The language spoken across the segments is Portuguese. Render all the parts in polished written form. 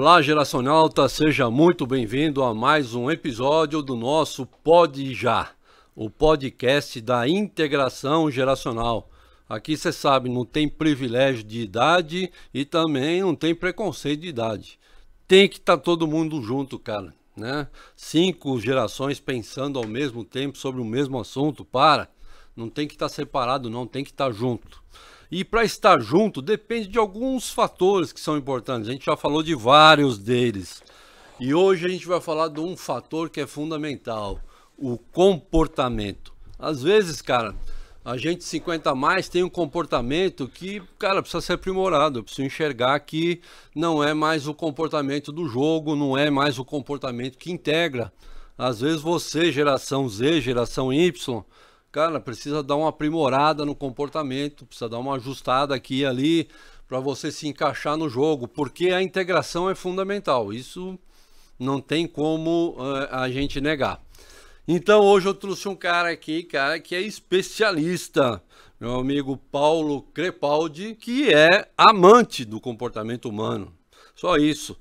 Olá, Geracionalta, seja muito bem-vindo a mais um episódio do nosso Pod Já, o podcast da integração geracional. Aqui você sabe, não tem privilégio de idade e também não tem preconceito de idade. Tem que estar todo mundo junto, cara, né? 5 gerações pensando ao mesmo tempo sobre o mesmo assunto, não tem que estar separado, não, tem que estar junto. E para estar junto depende de alguns fatores que são importantes. A gente já falou de vários deles. E hoje a gente vai falar de um fator que é fundamental, o comportamento. Às vezes, cara, a gente 50 a mais tem um comportamento que, cara, precisa ser aprimorado. Eu preciso enxergar que não é mais o comportamento do jogo, não é mais o comportamento que integra. Às vezes você, geração Z, geração Y, cara, precisa dar uma aprimorada no comportamento, precisa dar uma ajustada aqui e ali para você se encaixar no jogo, porque a integração é fundamental, isso não tem como a gente negar. Então hoje eu trouxe um cara aqui, cara, que é especialista, meu amigo Paulo Crepaldi, que é amante do comportamento humano, só isso.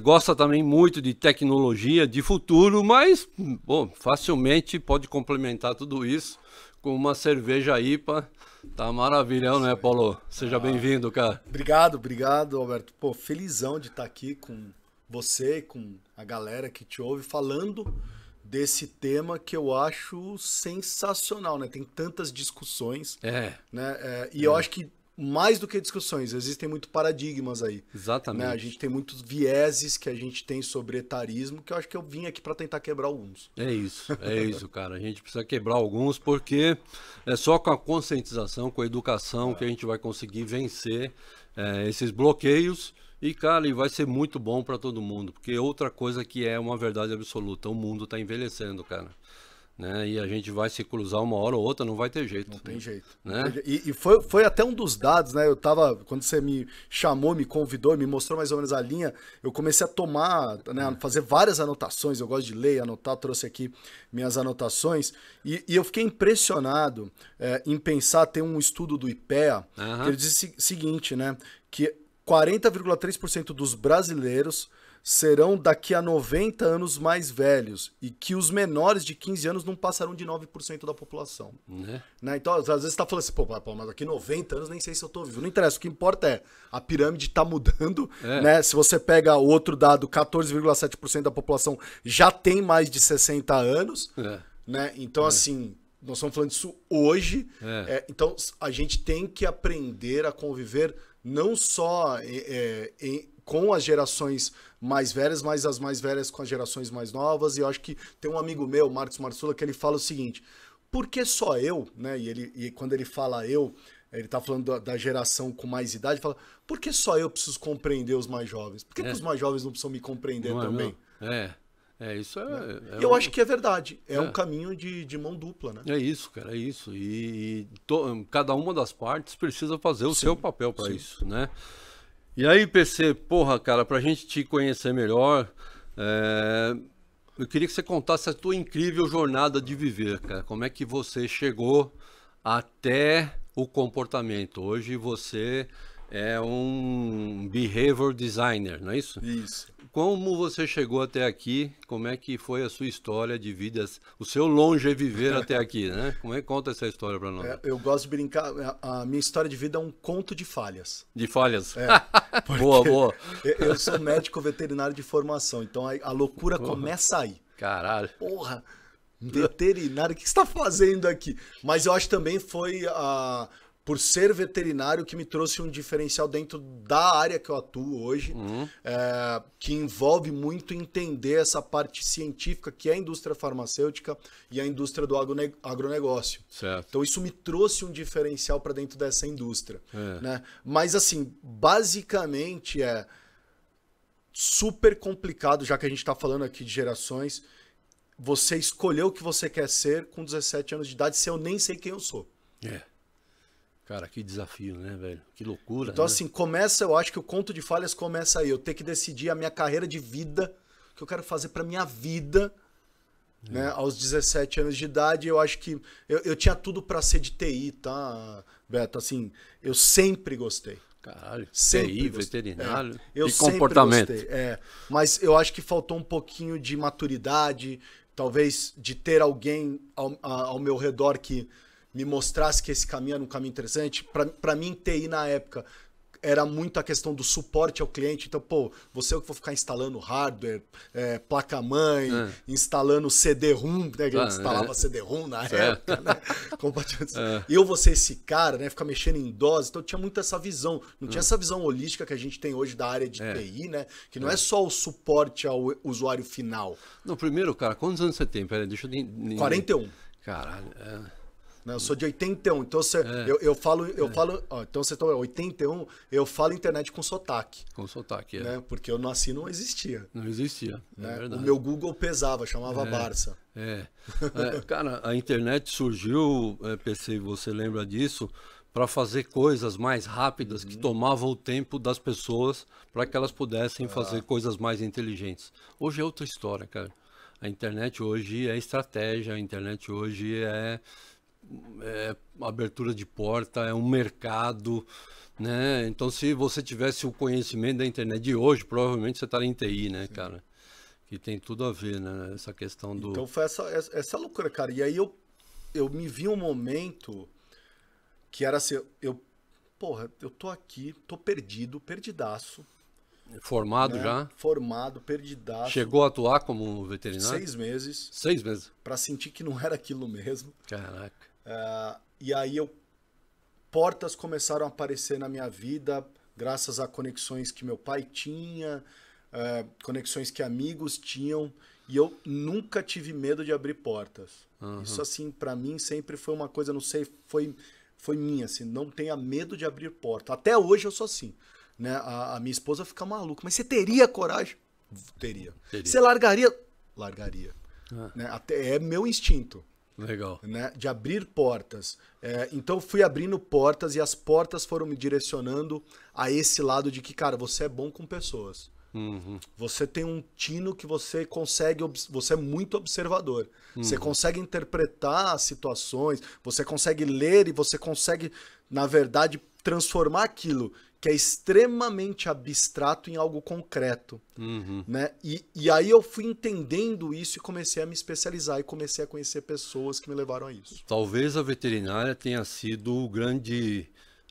Gosta também muito de tecnologia, de futuro, mas bom, facilmente pode complementar tudo isso com uma cerveja IPA. Tá maravilhão, né, Paulo? Seja bem-vindo, cara. Obrigado, Alberto. Pô, felizão de estar aqui com você, com a galera que te ouve, falando desse tema que eu acho sensacional, né? Tem tantas discussões, né? Eu acho que mais do que discussões, existem muitos paradigmas aí. Exatamente. Né? A gente tem muitos vieses que a gente tem sobre etarismo, que eu acho que eu vim aqui para tentar quebrar alguns. É isso, cara. A gente precisa quebrar alguns, porque é só com a conscientização, com a educação que a gente vai conseguir vencer esses bloqueios. E, cara, vai ser muito bom para todo mundo, porque outra coisa que é uma verdade absoluta, o mundo está envelhecendo, cara. Né? E a gente vai se cruzar uma hora ou outra, não vai ter jeito. Não tem jeito. Né? E foi até um dos dados, né? Eu tava, quando você me chamou, me convidou, me mostrou mais ou menos a linha, eu comecei a tomar, né, fazer várias anotações, eu gosto de ler, anotar, trouxe aqui minhas anotações, e eu fiquei impressionado em pensar, tem um estudo do IPEA, que ele diz o seguinte, né? Que 40,3% dos brasileiros serão daqui a 90 anos mais velhos e que os menores de 15 anos não passarão de 9% da população. Né? Então, às vezes você tá falando assim, pô, mas daqui a 90 anos nem sei se eu tô vivo. Não interessa, o que importa é a pirâmide tá mudando, né? Se você pega outro dado, 14,7% da população já tem mais de 60 anos, né? Então, assim, nós estamos falando disso hoje. Então, a gente tem que aprender a conviver não só com as gerações mais velhas, mas as mais velhas com as gerações mais novas. E eu acho que tem um amigo meu, Marcos Marçula, que ele fala o seguinte: por que só eu, né? E quando ele fala eu, ele tá falando da geração com mais idade, fala, por que só eu preciso compreender os mais jovens? Por que os mais jovens não precisam me compreender também? Isso eu acho que é verdade. É um caminho de mão dupla, né? É isso, cara, é isso. Cada uma das partes precisa fazer o seu papel para isso, né? E aí, PC, porra, cara, pra gente te conhecer melhor, eu queria que você contasse a tua incrível jornada de viver, cara. Como é que você chegou até o comportamento? Hoje você é um behavior designer, não é isso? Isso. Como você chegou até aqui? Como é que foi a sua história de vida, o seu longeviver até aqui, né? Como é que conta essa história para nós? Eu gosto de brincar, a minha história de vida é um conto de falhas. De falhas? Boa. Eu sou médico veterinário de formação, então a loucura começa aí. Caralho. Porra, veterinário, o que você está fazendo aqui? Mas eu acho que também foi por ser veterinário que me trouxe um diferencial dentro da área que eu atuo hoje, que envolve muito entender essa parte científica que é a indústria farmacêutica e a indústria do agronegócio. Certo. Então isso me trouxe um diferencial para dentro dessa indústria. Né? Mas assim, basicamente é super complicado, já que a gente está falando aqui de gerações, você escolher o que você quer ser com 17 anos de idade se eu nem sei quem eu sou. Cara, que desafio, né, velho? Que loucura. Então, né? assim, eu acho que o conto de falhas começa aí. Eu ter que decidir a minha carreira de vida, o que eu quero fazer pra minha vida, né? Aos 17 anos de idade, eu acho que eu tinha tudo pra ser de TI, tá, Beto? Assim, eu sempre gostei. Caralho, Sempre TI, gostei. veterinário Eu e sempre comportamento. gostei, mas eu acho que faltou um pouquinho de maturidade, talvez de ter alguém ao meu redor que me mostrasse que esse caminho era um caminho interessante. Para mim, TI na época era muito a questão do suporte ao cliente. Então, pô, você é o que for ficar instalando hardware, placa-mãe, instalando CD-ROM, né? Que a gente instalava CD-ROM na época, né? E eu vou ser esse cara, né? Ficar mexendo em DOS. Então, tinha muito essa visão. Não tinha essa visão holística que a gente tem hoje da área de TI, né? Que não é só o suporte ao usuário final. Não, primeiro, cara, quantos anos você tem? Peraí, deixa eu... 41. Caralho, Eu sou de 81, então eu falo, ó, então você tá 81, eu falo internet com sotaque. Com sotaque, né? Porque eu nasci não existia. Não existia, né? É verdade. O meu Google pesava, chamava Barça. Cara, a internet surgiu, PC, você lembra disso, para fazer coisas mais rápidas que tomavam o tempo das pessoas para que elas pudessem fazer coisas mais inteligentes. Hoje é outra história, cara. A internet hoje é estratégia, a internet hoje é abertura de porta, é um mercado, né? Então, se você tivesse o conhecimento da internet de hoje, provavelmente você estaria em TI, né, cara? Que tem tudo a ver, né? Essa questão do... Então foi essa loucura, cara. E aí eu me vi um momento que era assim, eu tô aqui, tô perdidaço. Formado, né? já? Formado, perdidaço. Chegou a atuar como veterinário? 6 meses. 6 meses? Pra sentir que não era aquilo mesmo. Caraca. E aí portas começaram a aparecer na minha vida, graças a conexões que meu pai tinha, conexões que amigos tinham, e eu nunca tive medo de abrir portas. Isso, assim, pra mim sempre foi uma coisa, não sei, foi minha, assim, não tenha medo de abrir porta. Até hoje eu sou assim, né? A minha esposa fica maluca, mas você teria coragem? Teria. Você largaria? Largaria. Né? Até é meu instinto. Legal. Né, de abrir portas. Então eu fui abrindo portas e as portas foram me direcionando a esse lado de que, cara, você é bom com pessoas. Você tem um tino que você consegue, você é muito observador. Você consegue interpretar as situações, você consegue ler e você consegue, na verdade, transformar aquilo que é extremamente abstrato em algo concreto. Né? E aí eu fui entendendo isso e comecei a me especializar e comecei a conhecer pessoas que me levaram a isso. Talvez a veterinária tenha sido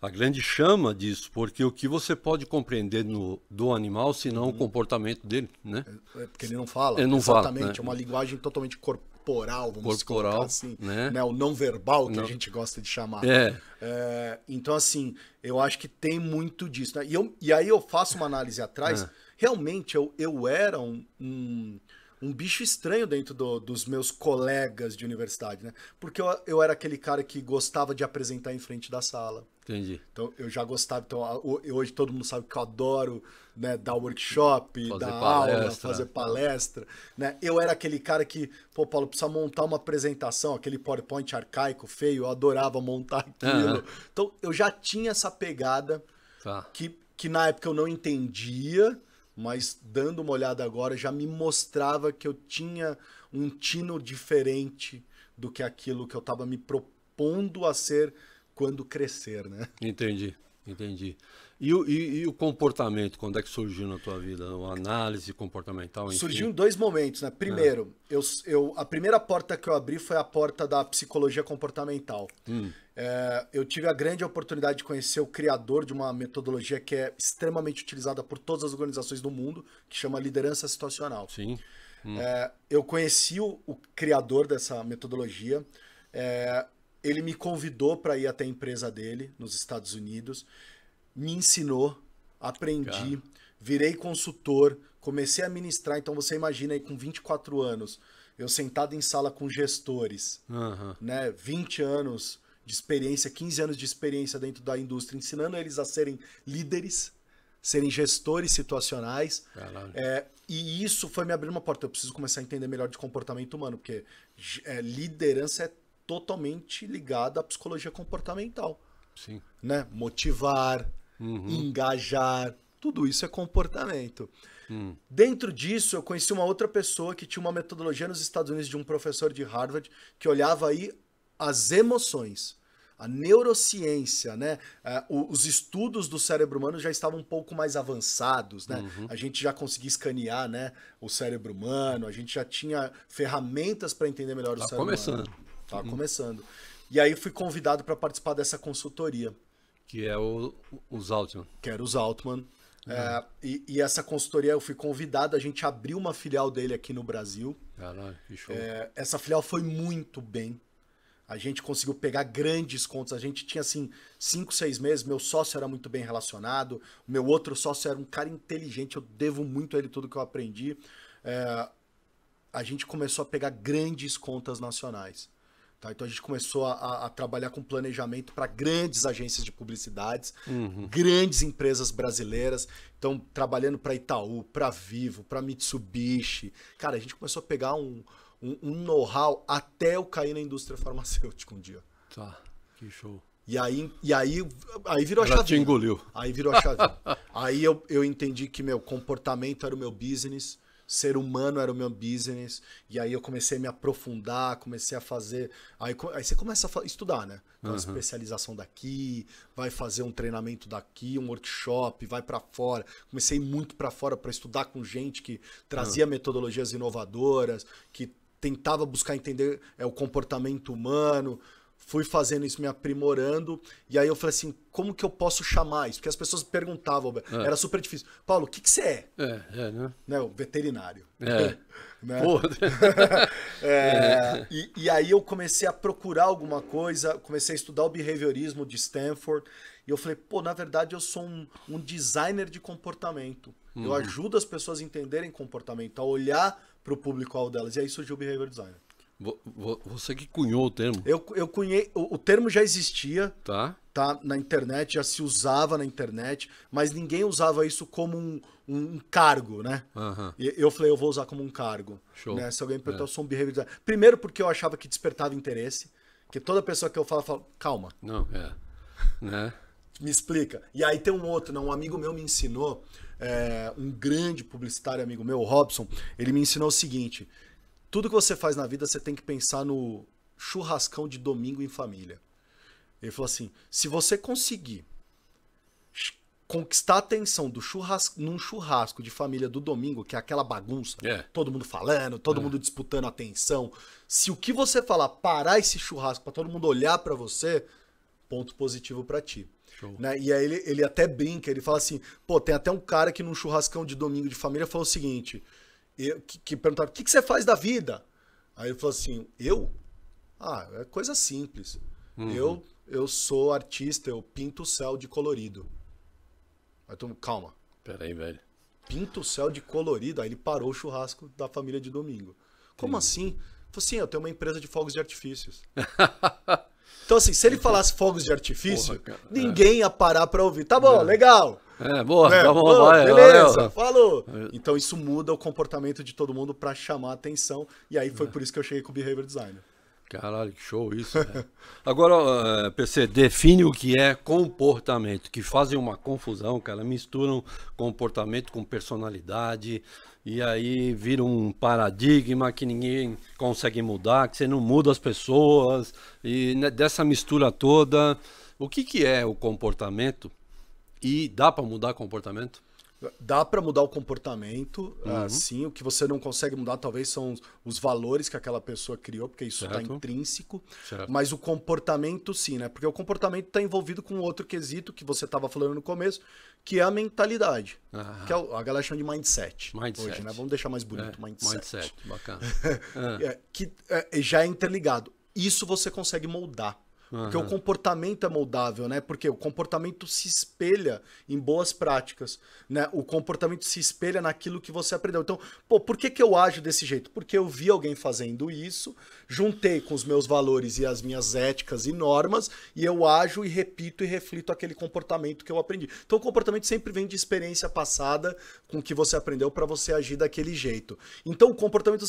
a grande chama disso, porque o que você pode compreender do animal, se não o comportamento dele, né? Porque ele não fala. Ele não exatamente, fala, né? É uma linguagem totalmente corporal, vamos colocar assim, né? O não verbal, que a gente gosta de chamar. Então, assim, eu acho que tem muito disso. Né? E aí eu faço uma análise atrás, realmente eu era um bicho estranho dentro dos meus colegas de universidade, né? Porque eu era aquele cara que gostava de apresentar em frente da sala. Entendi. Então, eu já gostava. Então, hoje todo mundo sabe que eu adoro, né, dar workshop, dar aula, fazer palestra. Né? Eu era aquele cara que, pô, Paulo, precisa montar uma apresentação, aquele PowerPoint arcaico, feio, eu adorava montar aquilo. Então, eu já tinha essa pegada que na época eu não entendia, mas dando uma olhada agora já me mostrava que eu tinha um tino diferente do que aquilo que eu estava me propondo a ser quando crescer, né? Entendi. E o comportamento, quando é que surgiu na tua vida? A análise comportamental? Enfim. Surgiu em 2 momentos, né? Primeiro, a primeira porta que eu abri foi a porta da psicologia comportamental. Eu tive a grande oportunidade de conhecer o criador de uma metodologia que é extremamente utilizada por todas as organizações do mundo, que chama liderança situacional. Sim. Eu conheci o criador dessa metodologia. Ele me convidou para ir até a empresa dele, nos Estados Unidos, me ensinou, aprendi, virei consultor, comecei a ministrar. Então você imagina aí com 24 anos, eu sentado em sala com gestores, né, 20 anos de experiência, 15 anos de experiência dentro da indústria, ensinando eles a serem líderes, serem gestores situacionais. E isso foi me abrir uma porta. Eu preciso começar a entender melhor de comportamento humano, porque liderança é totalmente ligada à psicologia comportamental. Sim. Né? Motivar, engajar, tudo isso é comportamento. Dentro disso, eu conheci uma outra pessoa que tinha uma metodologia nos Estados Unidos de um professor de Harvard que olhava aí as emoções. a neurociência, né? Os estudos do cérebro humano já estavam um pouco mais avançados, né? A gente já conseguia escanear, né, o cérebro humano, a gente já tinha ferramentas para entender melhor o cérebro humano. Tava começando. E aí fui convidado para participar dessa consultoria. Que é os Altman. Que era os Altman. E essa consultoria eu fui convidado, a gente abriu uma filial dele aqui no Brasil. Caralho, que show. Essa filial foi muito bem. A gente conseguiu pegar grandes contas. A gente tinha, assim, 5, 6 meses. Meu sócio era muito bem relacionado. O meu outro sócio era um cara inteligente. Eu devo muito a ele tudo que eu aprendi. A gente começou a pegar grandes contas nacionais. Tá? Então a gente começou a trabalhar com planejamento para grandes agências de publicidades, grandes empresas brasileiras. Então, trabalhando para Itaú, para Vivo, para Mitsubishi. Cara, a gente começou a pegar um know-how até eu cair na indústria farmacêutica um dia. Tá, que show. E aí virou a chave. Te engoliu. Aí virou a chave. Aí eu entendi que meu comportamento era o meu business, ser humano era o meu business. E aí eu comecei a me aprofundar, comecei a fazer... Aí você começa a estudar, né? Então, uma especialização daqui, vai fazer um treinamento daqui, um workshop, vai para fora. Comecei muito para fora para estudar com gente que trazia metodologias inovadoras, que tentava buscar entender o comportamento humano. Fui fazendo isso, me aprimorando. E aí eu falei assim, como que eu posso chamar isso? Porque as pessoas perguntavam, era super difícil. Paulo, o que você é? Né? O veterinário. Né? Porra. E aí eu comecei a procurar alguma coisa, comecei a estudar o behaviorismo de Stanford. E eu falei, na verdade eu sou um designer de comportamento. Eu ajudo as pessoas a entenderem comportamento, a olhar para o público-alvo delas. E aí surgiu o Behavior Design. Você que cunhou o termo. Eu cunhei, o termo já existia, tá na internet, já se usava na internet, mas ninguém usava isso como um cargo, né? E eu falei, eu vou usar como um cargo. Show. Né? Se alguém me perguntar, eu sou um Behavior Design. Primeiro porque eu achava que despertava interesse, porque toda pessoa que eu falo, calma. Não, né? Me explica. E aí tem um outro, né? Um amigo meu me ensinou, um grande publicitário amigo meu, o Robson, ele me ensinou o seguinte: tudo que você faz na vida, você tem que pensar no churrascão de domingo em família. Ele falou assim, se você conseguir conquistar a atenção num churrasco de família do domingo, que é aquela bagunça, todo mundo falando, todo mundo disputando atenção, se o que você falar parar esse churrasco para todo mundo olhar para você, ponto positivo para ti. Né? E aí ele até brinca, ele fala assim, tem até um cara que num churrascão de domingo de família falou o seguinte, que perguntaram, o que você faz da vida? Aí ele falou assim, é coisa simples. Eu sou artista, eu pinto o céu de colorido. Aí todo mundo, calma. Peraí, velho. Pinto o céu de colorido? Aí ele parou o churrasco da família de domingo. Como assim? Ele falou assim, eu tenho uma empresa de fogos de artifícios. Então assim, se ele falasse fogos de artifício, ninguém ia parar pra ouvir. Tá bom, legal. Boa, tá bom, vai. Beleza, valeu. falou. Então isso muda o comportamento de todo mundo pra chamar a atenção. E aí foi por isso que eu cheguei com o Behavior Design. Caralho, que show isso. Agora, PC, define o que é comportamento, que fazem uma confusão, cara, misturam comportamento com personalidade, e aí vira um paradigma que ninguém consegue mudar, que você não muda as pessoas, e dessa mistura toda, o que é o comportamento? E dá para mudar comportamento? Dá para mudar o comportamento, sim. O que você não consegue mudar talvez são os valores que aquela pessoa criou, porque isso está intrínseco. Mas o comportamento sim, né? Porque o comportamento está envolvido com outro quesito que você estava falando no começo, que é a mentalidade. Que é a galera chama de mindset. Hoje, né? Vamos deixar mais bonito, mindset. Bacana. Que já é interligado. Isso você consegue moldar. Porque o comportamento é moldável, né? Porque o comportamento se espelha em boas práticas, né? O comportamento se espelha naquilo que você aprendeu. Então, por que eu ajo desse jeito? Porque eu vi alguém fazendo isso, juntei com os meus valores e as minhas éticas e normas, e eu ajo e repito e reflito aquele comportamento que eu aprendi. Então, o comportamento sempre vem de experiência passada com que você aprendeu para você agir daquele jeito. Então, o comportamento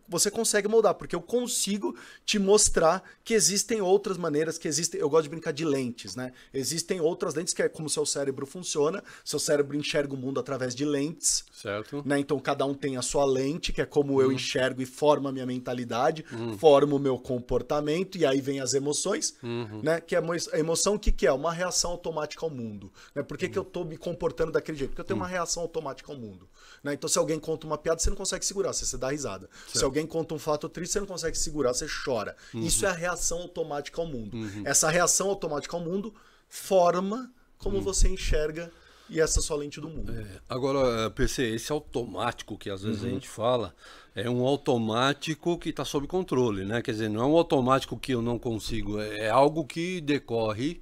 você consegue moldar, porque eu consigo te mostrar que existem outras maneiras maneiras que existem. Eu gosto de brincar de lentes, né? Existem outras lentes que é como seu cérebro funciona. Seu cérebro enxerga o mundo através de lentes. Certo. Né? Então cada um tem a sua lente, que é como eu enxergo e forma a minha mentalidade, forma o meu comportamento, e aí vem as emoções, né? Que a emoção, o que é? Uma reação automática ao mundo. Né? Por que eu tô me comportando daquele jeito? Porque eu tenho uma reação automática ao mundo. Né? Então se alguém conta uma piada, você não consegue segurar, você dá risada. Certo. Se alguém conta um fato triste, você não consegue segurar, você chora. Isso é a reação automática ao mundo. Essa reação automática ao mundo forma como você enxerga e essa é só lente do mundo. Agora, PC, esse automático que às vezes a gente fala, é um automático que está sob controle, né? Quer dizer, não é um automático que eu não consigo, é algo que decorre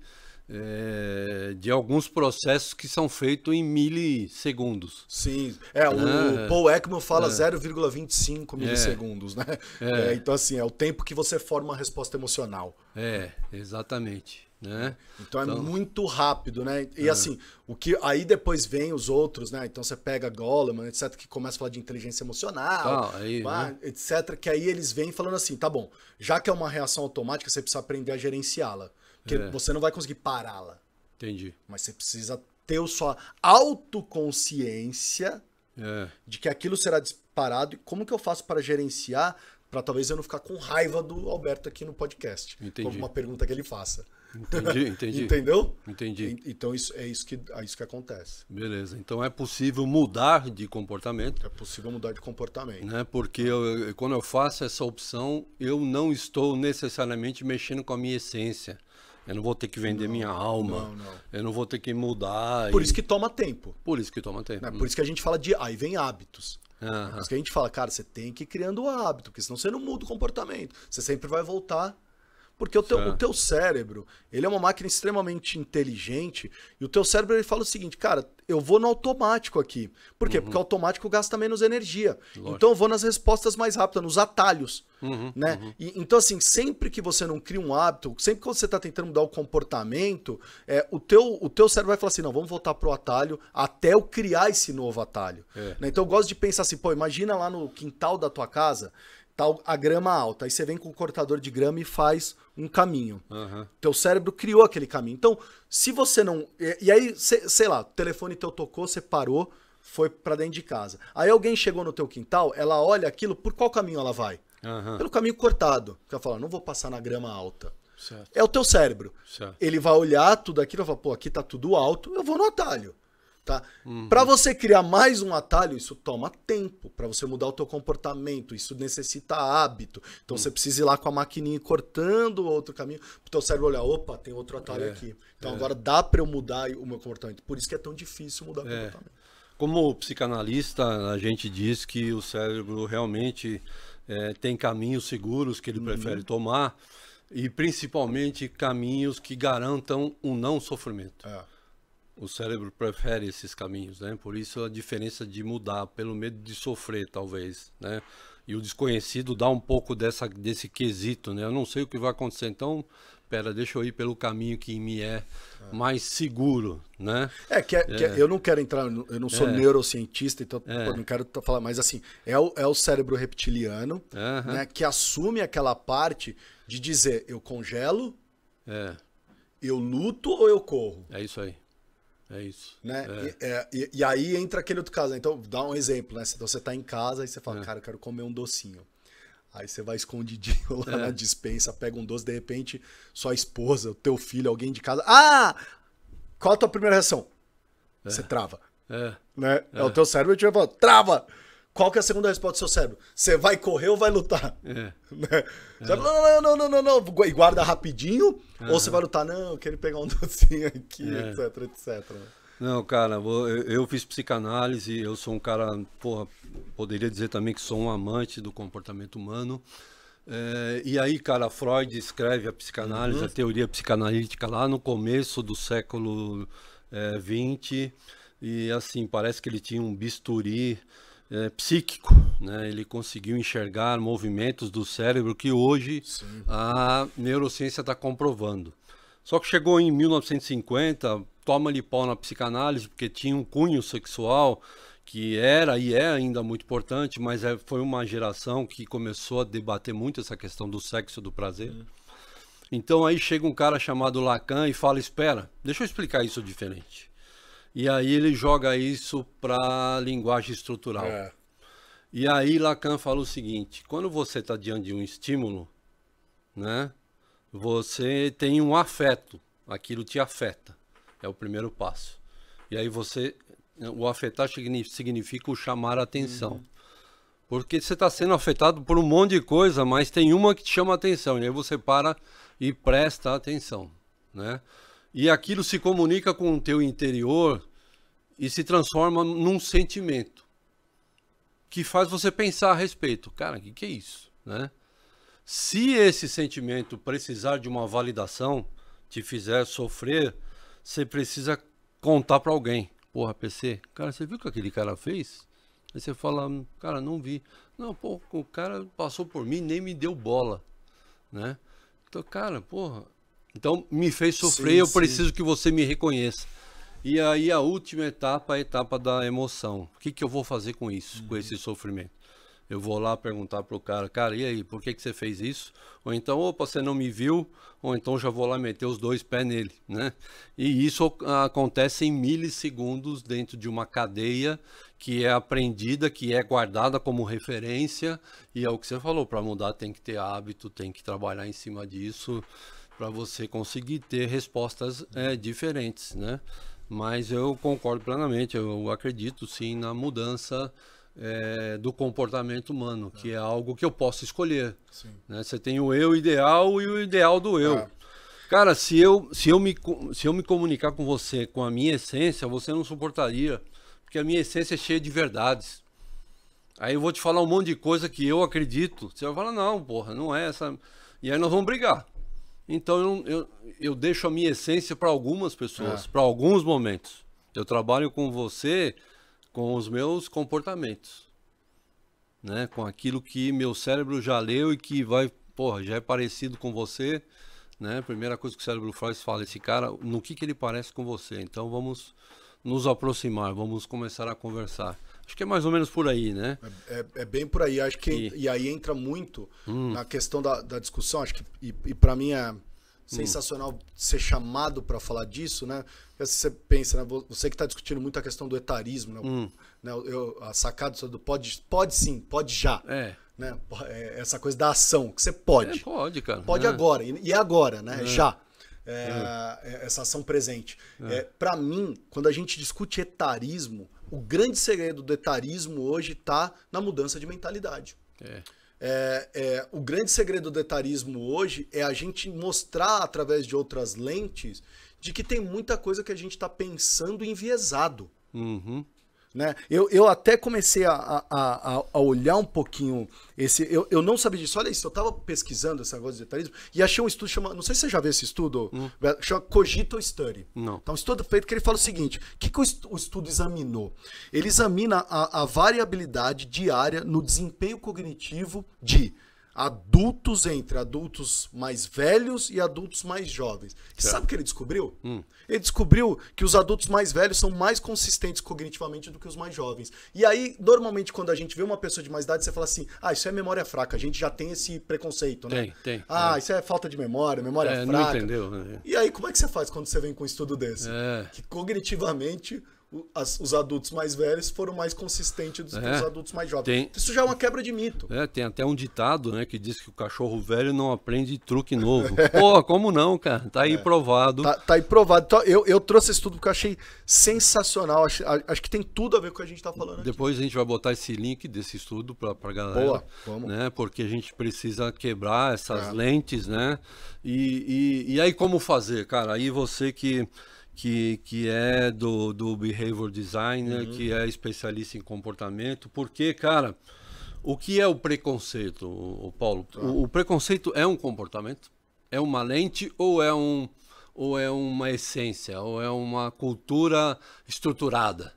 de alguns processos que são feitos em milissegundos. Sim, o Paul Ekman fala 0,25 milissegundos, né? Então, assim, é o tempo que você forma uma resposta emocional. Exatamente. Né? Então é muito rápido, né? E assim, o que aí depois vem os outros, né? Então você pega Goleman, etc, que começa a falar de inteligência emocional, né? etc, que aí eles vêm falando assim, tá bom, já que é uma reação automática, você precisa aprender a gerenciá-la, porque você não vai conseguir pará-la. Entendi. Mas você precisa ter a sua autoconsciência de que aquilo será disparado e como que eu faço para gerenciar, para talvez eu não ficar com raiva do Alberto aqui no podcast. Entendi. Como uma pergunta que ele faça. Entendi. Entendeu? Entendi. Então é isso que acontece. Beleza. Então é possível mudar de comportamento. É possível mudar de comportamento. Né? Porque quando eu faço essa opção, eu não estou necessariamente mexendo com a minha essência. Eu não vou ter que vender minha alma. Não. Eu não vou ter que mudar. Por isso que toma tempo. Por isso que toma tempo. Né? Por isso que a gente fala de... Aí vem hábitos. Por isso que a gente fala, cara, você tem que ir criando o hábito, porque senão você não muda o comportamento. Você sempre vai voltar. Porque o teu cérebro, ele é uma máquina extremamente inteligente, e o teu cérebro ele fala o seguinte, cara, eu vou no automático aqui. Por quê? Porque o automático gasta menos energia. Lógico. Então eu vou nas respostas mais rápidas, nos atalhos. Né? Então, assim, sempre que você não cria um hábito, sempre que você está tentando mudar o comportamento, o teu cérebro vai falar assim, não, vamos voltar pro atalho até eu criar esse novo atalho. Né? Então eu gosto de pensar assim, pô, imagina lá no quintal da tua casa, tá a grama alta, aí você vem com o cortador de grama e faz um caminho. Teu cérebro criou aquele caminho. Então, se você não... E aí, sei lá, o telefone teu tocou, você parou, foi pra dentro de casa. Aí alguém chegou no teu quintal, ela olha aquilo, por qual caminho ela vai? Pelo caminho cortado. Ela fala, não vou passar na grama alta. Certo. É o teu cérebro. Certo. Ele vai olhar tudo aquilo e vai falar, pô, aqui tá tudo alto, eu vou no atalho. Tá? Para você criar mais um atalho, isso toma tempo. Para você mudar o teu comportamento, isso necessita hábito. Então você precisa ir lá com a maquininha cortando outro caminho, pro teu cérebro olhar, opa, tem outro atalho aqui. Então agora dá para eu mudar o meu comportamento. Por isso que é tão difícil mudar o comportamento. Como psicanalista, a gente diz que o cérebro realmente tem caminhos seguros que ele prefere tomar, e principalmente caminhos que garantam um não sofrimento. O cérebro prefere esses caminhos, né? Por isso a diferença de mudar, pelo medo de sofrer, talvez, né? E o desconhecido dá um pouco desse quesito, né? Eu não sei o que vai acontecer, então, deixa eu ir pelo caminho que me é mais seguro, né? Eu não quero entrar, eu não sou neurocientista, então não quero falar, mas assim, é o cérebro reptiliano, né? Que assume aquela parte de dizer, eu congelo, eu luto ou eu corro. É isso aí. É isso. Né? E aí entra aquele outro caso. Então, dá um exemplo, né? Então você tá em casa e você fala, cara, eu quero comer um docinho. Aí você vai escondidinho lá na despensa, pega um doce, de repente, sua esposa, o teu filho, alguém de casa. Qual a tua primeira reação? Você trava. Né? É o teu cérebro te vai falar, trava! Qual que é a segunda resposta do seu cérebro? Você vai correr ou vai lutar? Né? Você vai falar, não. E guarda rapidinho. Ou você vai lutar, não, eu quero pegar um docinho aqui, etc. Não, cara, eu fiz psicanálise, eu sou um cara, poderia dizer também que sou um amante do comportamento humano. E aí, cara, Freud escreve a psicanálise, a teoria psicanalítica lá no começo do século XX. E assim, parece que ele tinha um bisturi psíquico, né? Ele conseguiu enxergar movimentos do cérebro que hoje a neurociência está comprovando. Só que chegou em 1950, toma-lhe pau na psicanálise, porque tinha um cunho sexual que era e é ainda muito importante, mas foi uma geração que começou a debater muito essa questão do sexo, do prazer. Então aí chega um cara chamado Lacan e fala, espera, deixa eu explicar isso diferente. E aí ele joga isso para linguagem estrutural. E aí Lacan fala o seguinte, quando você está diante de um estímulo, né, você tem um afeto, aquilo te afeta, é o primeiro passo. E aí o afetar significa o chamar a atenção. Porque você está sendo afetado por um monte de coisa, mas tem uma que te chama a atenção, e aí você para e presta atenção, né? E aquilo se comunica com o teu interior e se transforma num sentimento que faz você pensar a respeito. Cara, o que é isso, né? Se esse sentimento precisar de uma validação, te fizer sofrer, você precisa contar para alguém. Porra, PC, cara, você viu o que aquele cara fez? Aí você fala, cara, não vi. Não, pô, o cara passou por mim, nem me deu bola, né? Então, cara, porra, então me fez sofrer, eu preciso que você me reconheça. E aí a última etapa é a etapa da emoção. O que eu vou fazer com isso, com esse sofrimento? Eu vou lá perguntar pro cara, e aí, por que você fez isso? Ou então, opa, você não me viu, ou então já vou lá meter os 2 pés nele, né? E isso acontece em milissegundos dentro de uma cadeia que é aprendida, que é guardada como referência, e é o que você falou, para mudar tem que ter hábito, tem que trabalhar em cima disso, para você conseguir ter respostas diferentes, né? Mas eu concordo plenamente, eu acredito sim na mudança do comportamento humano, que é algo que eu posso escolher, né? Você tem o eu ideal e o ideal do eu. Cara, se eu me comunicar com você com a minha essência, você não suportaria, porque a minha essência é cheia de verdades. Aí eu vou te falar um monte de coisa que eu acredito, você vai falar, não, porra, não é essa, e aí nós vamos brigar. Então eu deixo a minha essência para algumas pessoas, para alguns momentos. Eu trabalho com você com os meus comportamentos, né? Com aquilo que meu cérebro já leu e que já é parecido com você, né? Primeira coisa que o cérebro fala, esse cara, no que ele parece com você? Então vamos nos aproximar, vamos começar a conversar. Acho que é mais ou menos por aí, né? É bem por aí. Acho que e aí entra muito na questão da discussão. Acho que e para mim é sensacional ser chamado para falar disso, né? Porque você pensa, né? Você que está discutindo muito a questão do etarismo, né? A sacada do pode sim, pode já. Né? Essa coisa da ação, que você pode. Pode, cara. Pode agora. E agora, né? Já. Essa ação presente. Para mim, quando a gente discute etarismo, o grande segredo do etarismo hoje está na mudança de mentalidade. O grande segredo do etarismo hoje é a gente mostrar através de outras lentes de que tem muita coisa que a gente está pensando enviesado. Né? Eu até comecei a olhar um pouquinho esse. Eu não sabia disso. Olha isso, eu estava pesquisando esse negócio de etarismo e achei um estudo chamado. Não sei se você já viu esse estudo, chama Cogito Study. Não. Então, um estudo feito que ele fala o seguinte: o que o estudo examinou? Ele examina a variabilidade diária no desempenho cognitivo de entre adultos mais velhos e adultos mais jovens. E sabe o que ele descobriu? Ele descobriu que os adultos mais velhos são mais consistentes cognitivamente do que os mais jovens. E aí, normalmente, quando a gente vê uma pessoa de mais idade, você fala assim, isso é memória fraca. A gente já tem esse preconceito, né? Tem. Isso é falta de memória fraca. Não entendeu. E aí, como é que você faz quando você vem com um estudo desse? Que cognitivamente os adultos mais velhos foram mais consistentes do que os adultos mais jovens. Isso já é uma quebra de mito. Tem até um ditado, né, que diz que o cachorro velho não aprende truque novo. Pô, como não, cara? Tá aí provado. Tá aí provado. Então, eu trouxe esse estudo porque eu achei sensacional. Acho que tem tudo a ver com o que a gente tá falando aqui. Depois a gente vai botar esse link desse estudo pra galera. Boa, vamos. Né, porque a gente precisa quebrar essas lentes, né? E aí como fazer, cara? Aí você que é do Behavior Designer, que é especialista em comportamento, porque, cara, o que é o preconceito, Paulo? O preconceito é um comportamento? É uma lente ou é uma essência? Ou é uma cultura estruturada?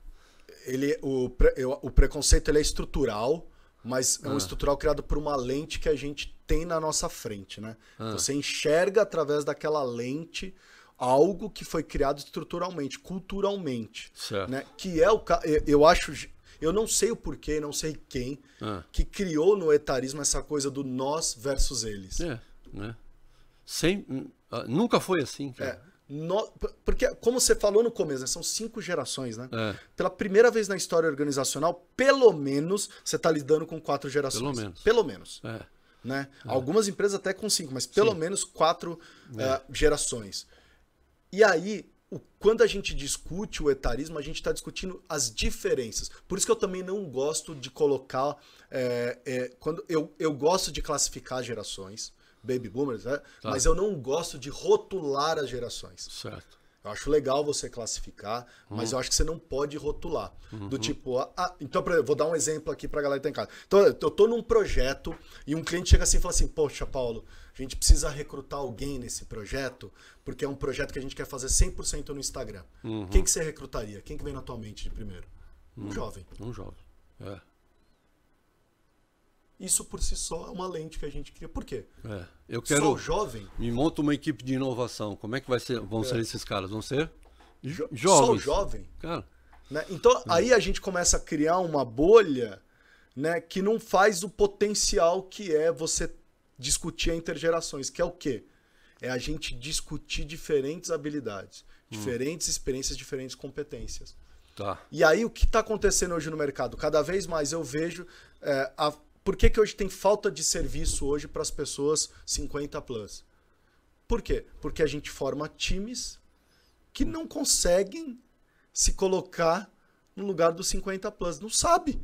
O preconceito ele é estrutural, mas é um estrutural criado por uma lente que a gente tem na nossa frente, né? Você enxerga através daquela lente algo que foi criado estruturalmente, culturalmente, né? Que é eu não sei o porquê, não sei quem que criou no etarismo essa coisa do nós versus eles. Né? Nunca foi assim, cara. Porque, como você falou no começo, né, são 5 gerações, né? É. Pela primeira vez na história organizacional, pelo menos, você está lidando com 4 gerações. Pelo menos. Pelo menos. Né? É. Algumas empresas até com 5, mas pelo menos 4 gerações. E aí, quando a gente discute o etarismo, a gente está discutindo as diferenças. Por isso que eu também não gosto de colocar... quando eu gosto de classificar gerações, baby boomers, né? Tá. Mas eu não gosto de rotular as gerações. Certo. Eu acho legal você classificar, mas eu acho que você não pode rotular. Do tipo, então, por exemplo, vou dar um exemplo aqui pra galera que tá em casa. Então, eu tô num projeto e um cliente chega assim e fala assim, poxa, Paulo, a gente precisa recrutar alguém nesse projeto, porque é um projeto que a gente quer fazer 100% no Instagram. Quem que você recrutaria? Quem que vem na tua mente de primeiro? Um jovem. Um jovem. Isso por si só é uma lente que a gente cria. Por quê? Eu quero... Só o jovem... Me monta uma equipe de inovação. Como é que vão ser esses caras? Vão ser jovens. Só o jovem? Cara. Né? Então, aí a gente começa a criar uma bolha, né, que não faz o potencial que é você discutir a intergerações. Que é o quê? É a gente discutir diferentes habilidades, diferentes experiências, diferentes competências. Tá. E aí, o que está acontecendo hoje no mercado? Cada vez mais eu vejo... Por que hoje tem falta de serviço hoje para as pessoas 50+? Por quê? Porque a gente forma times que não conseguem se colocar no lugar dos 50+. Não sabe.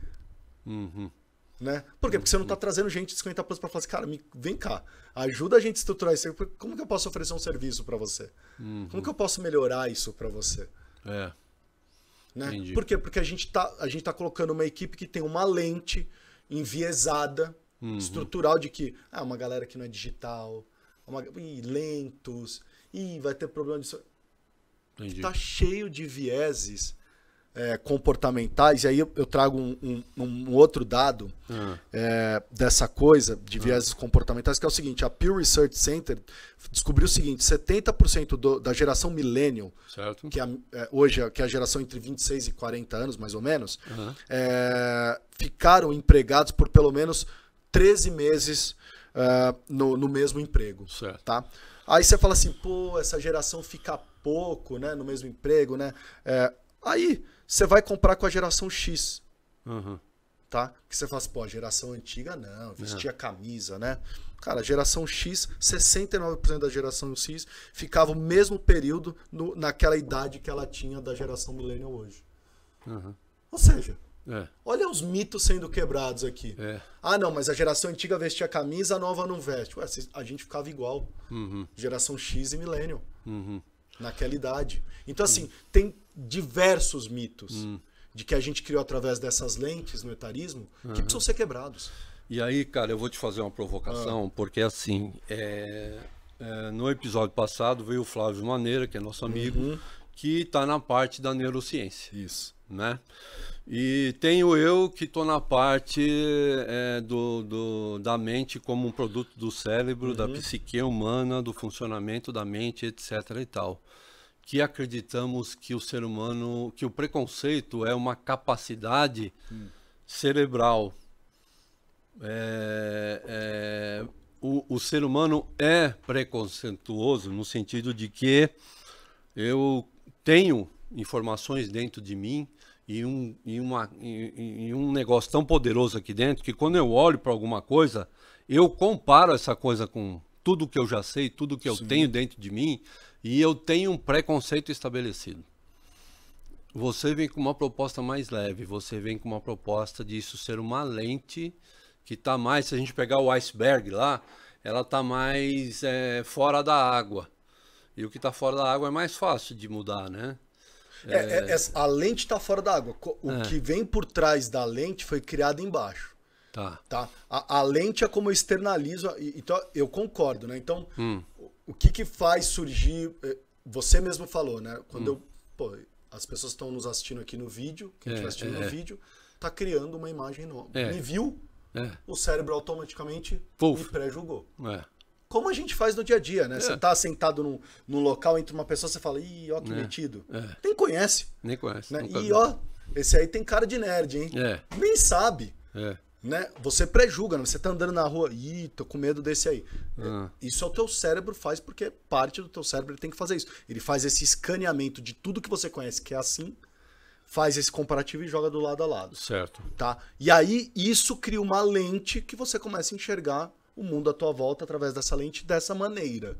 Né? Por quê? Porque você não está trazendo gente de 50+ para falar assim, cara, vem cá, ajuda a gente a estruturar isso. Como que eu posso oferecer um serviço para você? Como que eu posso melhorar isso para você? Né? Por quê? Porque a gente tá colocando uma equipe que tem uma lente enviesada, estrutural, de que uma galera que não é digital, lentos, vai ter problema disso. Tá cheio de vieses comportamentais, e aí eu trago um outro dado dessa coisa, de vieses comportamentais, que é o seguinte: a Pew Research Center descobriu o seguinte: 70% da geração millennial, certo, que hoje que é a geração entre 26 e 40 anos, mais ou menos, ficaram empregados por pelo menos 13 meses no mesmo emprego. Certo. Tá? Aí você fala assim, pô, essa geração fica pouco, né, no mesmo emprego, né? Aí você vai comprar com a geração X. Tá? Que você fala assim, pô, a geração antiga não, vestia camisa, né? Cara, a geração X, 69% da geração X ficava o mesmo período naquela idade que ela tinha da geração millennial hoje. Ou seja, olha os mitos sendo quebrados aqui. Não, mas a geração antiga vestia camisa, a nova não veste. Ué, a gente ficava igual. Geração X e millennial. Naquela idade. Então, assim, tem diversos mitos de que a gente criou através dessas lentes no etarismo que precisam ser quebrados. E aí, cara, eu vou te fazer uma provocação, porque assim, no episódio passado veio o Flávio Maneira, que é nosso amigo, que está na parte da neurociência. Isso. Né? E tenho eu que estou na parte da mente como um produto do cérebro, da psique humana, do funcionamento da mente, etc. e tal. Que acreditamos que o ser humano, que o preconceito é uma capacidade cerebral. O ser humano é preconceituoso no sentido de que eu tenho informações dentro de mim e um negócio tão poderoso aqui dentro que quando eu olho para alguma coisa, eu comparo essa coisa com tudo que eu já sei, tudo que eu tenho dentro de mim, e eu tenho um preconceito estabelecido. Você vem com uma proposta mais leve, você vem com uma proposta de isso ser uma lente que está mais, se a gente pegar o iceberg lá, ela está mais fora da água. E o que está fora da água é mais fácil de mudar, né? A lente está fora da água. O que vem por trás da lente foi criado embaixo. Tá? A lente é como eu externalizo. Então, eu concordo, né? Então, o que faz surgir... Você mesmo falou, né? Quando as pessoas estão nos assistindo aqui no vídeo, quem estiver assistindo no vídeo, está criando uma imagem nova. Me viu, o cérebro automaticamente me pré-julgou. Como a gente faz no dia a dia, né? Você tá sentado num local entre uma pessoa, você fala, ih, ó que metido. Nem conhece. Nem conhece. Né? E ó, esse aí tem cara de nerd, hein? Nem sabe. Né? Você pré-julga, né? Você tá andando na rua, ih, tô com medo desse aí. Isso é o teu cérebro faz, porque parte do teu cérebro ele tem que fazer isso. Ele faz esse escaneamento de tudo que você conhece que é assim, faz esse comparativo e joga do lado a lado. Certo. Tá? E aí isso cria uma lente que você começa a enxergar o mundo à tua volta através dessa lente dessa maneira.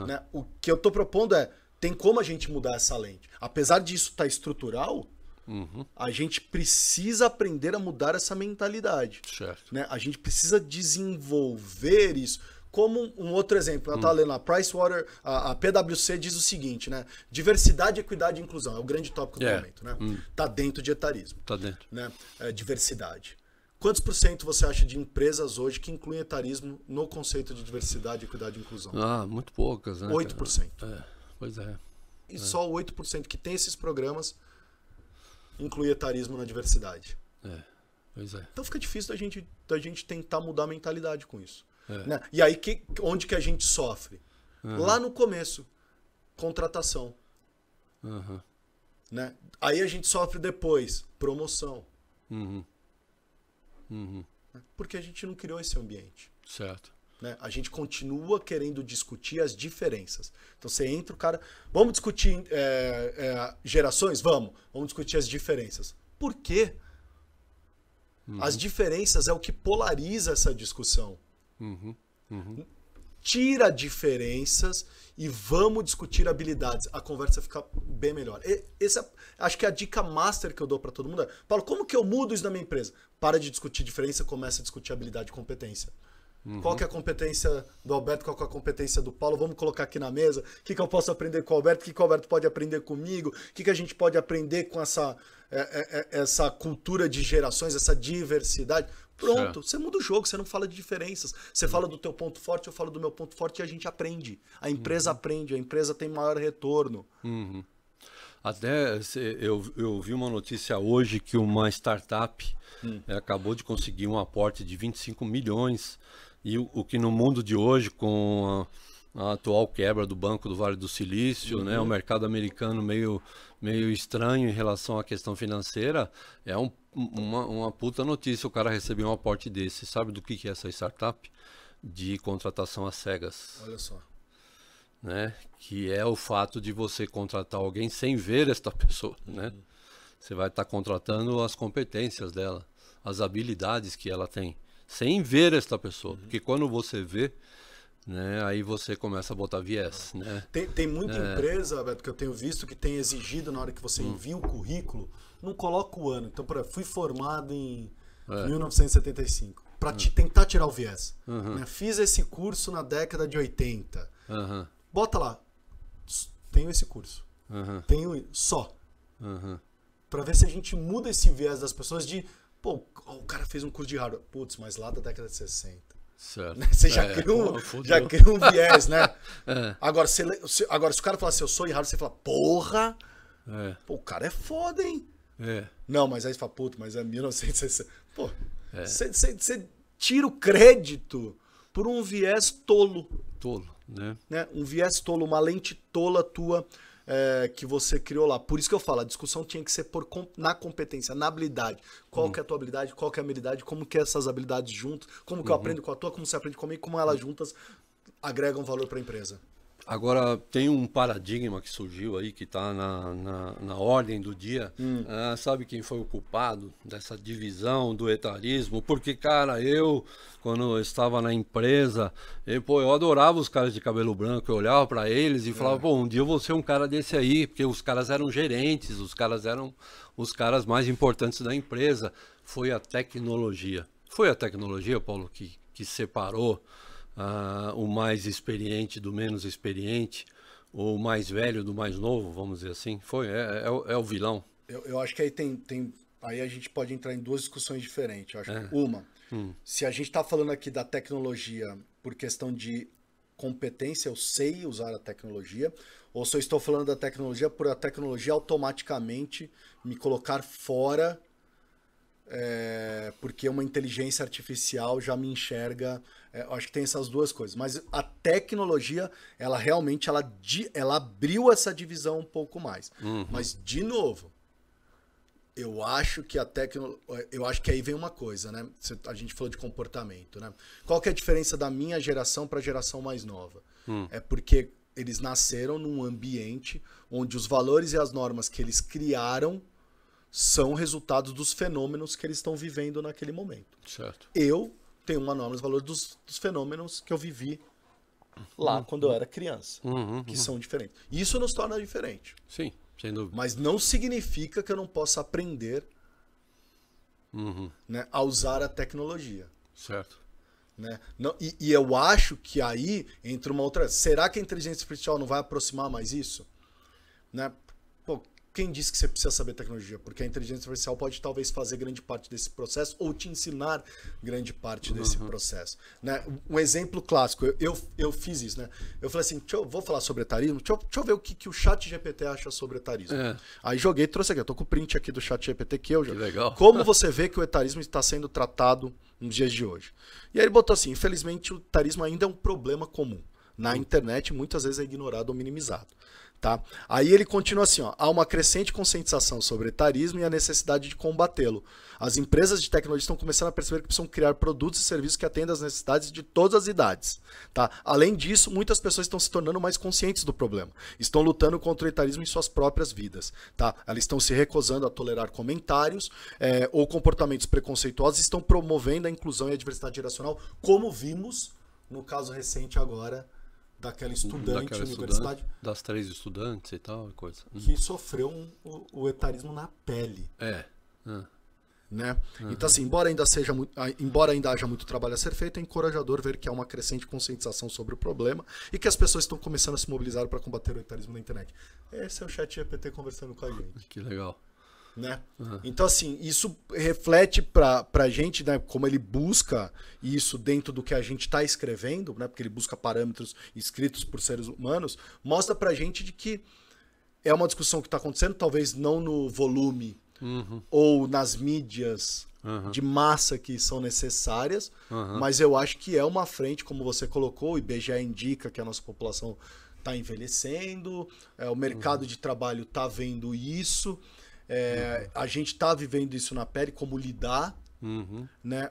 Né? O que eu tô propondo tem como a gente mudar essa lente. Apesar disso estar estrutural, a gente precisa aprender a mudar essa mentalidade. Certo. Né? A gente precisa desenvolver isso. Como um outro exemplo, eu estava lendo a Pricewater, a PwC diz o seguinte, né? Diversidade, equidade e inclusão. É o grande tópico do momento. Né? Tá dentro de etarismo. Tá dentro. Né? Diversidade. Quantos por cento você acha de empresas hoje que incluem etarismo no conceito de diversidade, equidade e inclusão? Muito poucas, né? 8%. Pois é. E só 8% que tem esses programas inclui etarismo na diversidade. Pois é. Então fica difícil da gente tentar mudar a mentalidade com isso. Né? E aí, onde que a gente sofre? Lá no começo, contratação. Né? Aí a gente sofre depois, promoção. Porque a gente não criou esse ambiente. Certo. Né? A gente continua querendo discutir as diferenças. Então você entra, o cara... Vamos discutir gerações? Vamos discutir as diferenças. Por quê? As diferenças é o que polariza essa discussão. Tira diferenças e vamos discutir habilidades. A conversa fica bem melhor. Acho que a dica master que eu dou para todo mundo é: Paulo, como que eu mudo isso na minha empresa? Para de discutir diferença, começa a discutir habilidade e competência. Qual que é a competência do Alberto, qual que é a competência do Paulo? Vamos colocar aqui na mesa. O que eu posso aprender com o Alberto? O que o Alberto pode aprender comigo? O que a gente pode aprender com essa cultura de gerações, essa diversidade? Pronto, você muda o jogo, você não fala de diferenças. Você fala do teu ponto forte, eu falo do meu ponto forte e a gente aprende. A empresa aprende, a empresa tem maior retorno. Até eu vi uma notícia hoje que uma startup acabou de conseguir um aporte de 25 milhões. E o que no mundo de hoje, com a atual quebra do Banco do Vale do Silício, né, o mercado americano meio estranho em relação à questão financeira, é uma puta notícia o cara receber um aporte desse. Sabe do que é essa startup? De contratação às cegas. Olha só. Né? Que é o fato de você contratar alguém sem ver esta pessoa, né? Você vai estar contratando as competências dela, as habilidades que ela tem, sem ver esta pessoa. Porque quando você vê, né, aí você começa a botar viés, né? Tem muita empresa, Beto, que eu tenho visto que tem exigido na hora que você envia o currículo, não coloca o ano. Então, por exemplo, fui formado em 1975, para tentar tirar o viés. Né? Fiz esse curso na década de 80. Bota lá, tenho esse curso, tenho só, para ver se a gente muda esse viés das pessoas de, pô, o cara fez um curso de hardware, putz, mas lá da década de 60. Certo. Você já cria um viés, né? Agora, se o cara falar assim, eu sou em hardware, você fala, porra, pô, o cara é foda, hein? Não, mas aí você fala, puto, mas é 1960. Pô, você tira o crédito por um viés tolo. Né? Um viés tolo, uma lente tola tua que você criou lá. Por isso que eu falo, a discussão tinha que ser na competência, na habilidade. Qual que é a tua habilidade, qual que é a minha habilidade, como que essas habilidades juntas, como que eu aprendo com a tua, como você aprende comigo, como elas juntas agregam valor para a empresa. Agora, tem um paradigma que surgiu aí, que está na ordem do dia. Sabe quem foi o culpado dessa divisão do etarismo? Porque, cara, quando eu estava na empresa, eu adorava os caras de cabelo branco. Eu olhava para eles e falava, pô, um dia eu vou ser um cara desse aí. Porque os caras eram gerentes, os caras eram os caras mais importantes da empresa. Foi a tecnologia. Foi a tecnologia, Paulo, que separou o mais experiente do menos experiente, o mais velho do mais novo, vamos dizer assim. É o vilão. Eu acho que aí aí a gente pode entrar em duas discussões diferentes. Eu acho que se a gente está falando aqui da tecnologia por questão de competência, eu sei usar a tecnologia, ou se eu estou falando da tecnologia por a tecnologia automaticamente me colocar fora, porque uma inteligência artificial já me enxerga. Eu acho que tem essas duas coisas. Mas a tecnologia, ela realmente ela abriu essa divisão um pouco mais. Mas, de novo, Eu acho que eu acho que aí vem uma coisa, né? A gente falou de comportamento, né? Qual que é a diferença da minha geração para a geração mais nova? É porque eles nasceram num ambiente onde os valores e as normas que eles criaram são resultados dos fenômenos que eles estão vivendo naquele momento. Certo. Eu tenho uma norma e valor dos fenômenos que eu vivi lá quando eu era criança, que são diferentes. Isso nos torna diferente. Sim, sem dúvida. Mas não significa que eu não possa aprender, né, a usar a tecnologia. Certo. Né? Não, e eu acho que aí entra uma outra... Será que a inteligência artificial não vai aproximar mais isso? Né? Pô, quem disse que você precisa saber tecnologia? Porque a inteligência artificial pode talvez fazer grande parte desse processo ou te ensinar grande parte desse processo. Né? Um exemplo clássico, eu fiz isso. Né? Eu falei assim, vou falar sobre etarismo, deixa eu ver o que o ChatGPT acha sobre etarismo. Aí joguei, trouxe aqui, eu tô com o print aqui do ChatGPT que eu joguei. Legal. Como você vê que o etarismo está sendo tratado nos dias de hoje? E aí ele botou assim, infelizmente o etarismo ainda é um problema comum. Na internet muitas vezes é ignorado ou minimizado. Tá? Aí ele continua assim, ó, há uma crescente conscientização sobre etarismo e a necessidade de combatê-lo. As empresas de tecnologia estão começando a perceber que precisam criar produtos e serviços que atendam às necessidades de todas as idades. Tá? Além disso, muitas pessoas estão se tornando mais conscientes do problema. Estão lutando contra o etarismo em suas próprias vidas. Tá? Elas estão se recusando a tolerar comentários ou comportamentos preconceituosos e estão promovendo a inclusão e a diversidade geracional, como vimos no caso recente agora daquela estudante universidade. Das 3 estudantes e tal, coisa. Que sofreu o etarismo na pele. Né? Então, assim, embora ainda haja muito trabalho a ser feito, é encorajador ver que há uma crescente conscientização sobre o problema e que as pessoas estão começando a se mobilizar para combater o etarismo na internet. Esse é o ChatGPT conversando com a gente. Que legal. Né? Então, assim, isso reflete pra gente, né, como ele busca isso dentro do que a gente está escrevendo, né, porque ele busca parâmetros escritos por seres humanos, mostra pra gente de que é uma discussão que está acontecendo, talvez não no volume ou nas mídias de massa que são necessárias, mas eu acho que é uma frente, como você colocou, o IBGE indica que a nossa população está envelhecendo, o mercado de trabalho está vendo isso. A gente está vivendo isso na pele, como lidar, né?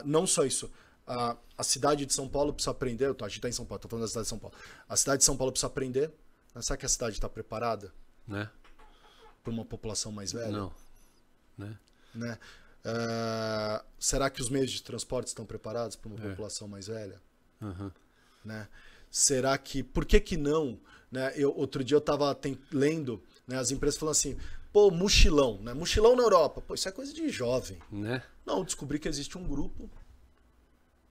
Não só isso, a cidade de São Paulo precisa aprender, a gente está em São Paulo, estou falando da cidade de São Paulo, a cidade de São Paulo precisa aprender, mas será que a cidade está preparada, né, para uma população mais velha? Não. Né? Será que os meios de transporte estão preparados para uma população mais velha? Né? Será que, por que não, né? Outro dia eu estava lendo, né, as empresas falando assim, pô, mochilão, né? Mochilão na Europa. Pô, isso é coisa de jovem. Né? Não, descobri que existe um grupo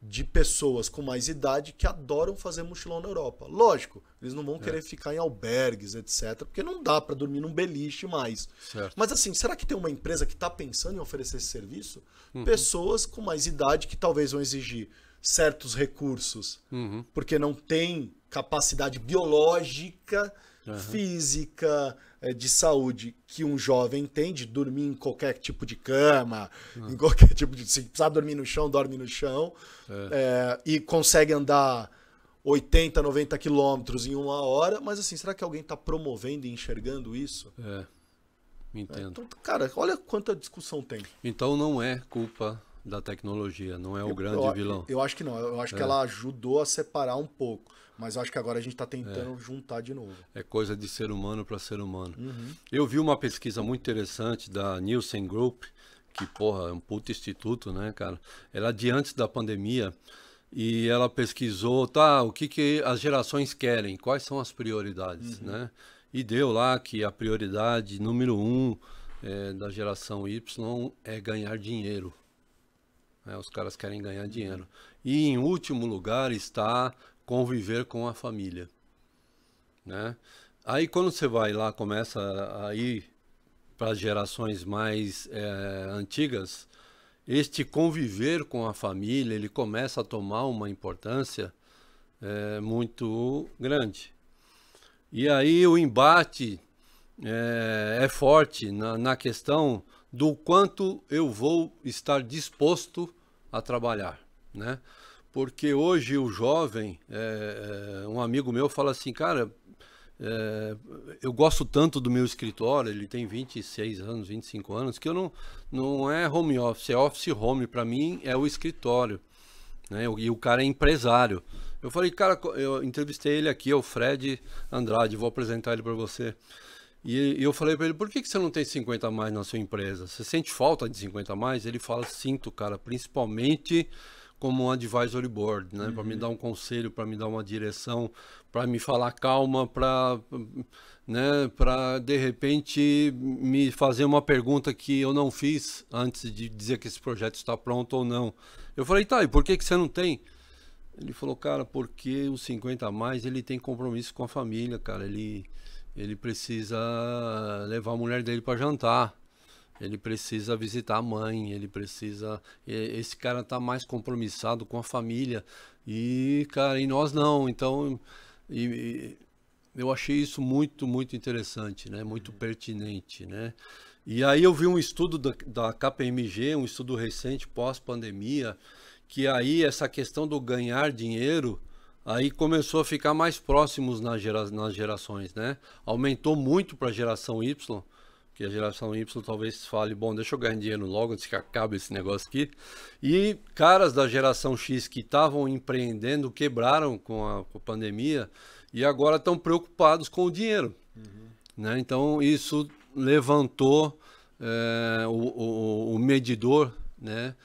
de pessoas com mais idade que adoram fazer mochilão na Europa. Lógico, eles não vão querer ficar em albergues, etc. Porque não dá para dormir num beliche mais. Certo. Mas assim, será que tem uma empresa que está pensando em oferecer esse serviço? Pessoas com mais idade que talvez vão exigir certos recursos, porque não tem capacidade biológica, física, de saúde que um jovem tem, de dormir em qualquer tipo de cama, em qualquer tipo de... Se precisar dormir no chão, dorme no chão, e consegue andar 80, 90 quilômetros em 1 hora, mas assim, será que alguém está promovendo e enxergando isso? Entendo. Então, cara, olha quanta discussão tem. Então não é culpa da tecnologia, não é o grande vilão. Eu acho que não, eu acho que ela ajudou a separar um pouco, mas eu acho que agora a gente está tentando juntar de novo. É coisa de ser humano para ser humano. Eu vi uma pesquisa muito interessante da Nielsen Group, que, porra, é um puto instituto, né, cara? Ela de antes da pandemia, e ela pesquisou, o que as gerações querem, quais são as prioridades, né? E deu lá que a prioridade número 1 da geração Y é ganhar dinheiro. Os caras querem ganhar dinheiro. E em último lugar está conviver com a família, né? Aí quando você vai lá, começa a ir para as gerações mais antigas, este conviver com a família, ele começa a tomar uma importância muito grande. E aí o embate é forte na questão do quanto eu vou estar disposto a trabalhar, né? Porque hoje o jovem, um amigo meu fala assim, cara, eu gosto tanto do meu escritório, ele tem 26 anos, 25 anos, que eu não é home office, é office home. Para mim é o escritório, né? E o cara é empresário. Eu falei, cara, eu entrevistei ele aqui, é o Fred Andrade, vou apresentar ele para você. E eu falei para ele, por que você não tem 50 a mais na sua empresa? Você sente falta de 50 a mais? Ele fala, sinto, cara, principalmente como um advisory board, né? Para me dar um conselho, para me dar uma direção, para me falar calma, para, né, para de repente me fazer uma pergunta que eu não fiz antes de dizer que esse projeto está pronto ou não. Eu falei, tá, e por que você não tem? Ele falou, cara, porque o 50 a mais ele tem compromisso com a família, cara. Ele precisa levar a mulher dele para jantar. Ele precisa visitar a mãe, ele precisa... Esse cara tá mais compromissado com a família. E, cara, e nós não. Então, eu achei isso muito, muito interessante, né? Muito pertinente, né? E aí eu vi um estudo da KPMG, um estudo recente, pós-pandemia, que aí essa questão do ganhar dinheiro, aí começou a ficar mais próximos nas gerações, né? Aumentou muito para a geração Y, que a geração Y talvez fale, bom, deixa eu ganhar dinheiro logo antes que acabe esse negócio aqui. E caras da geração X que estavam empreendendo quebraram com a pandemia e agora estão preocupados com o dinheiro. Né? Então isso levantou o medidor, né?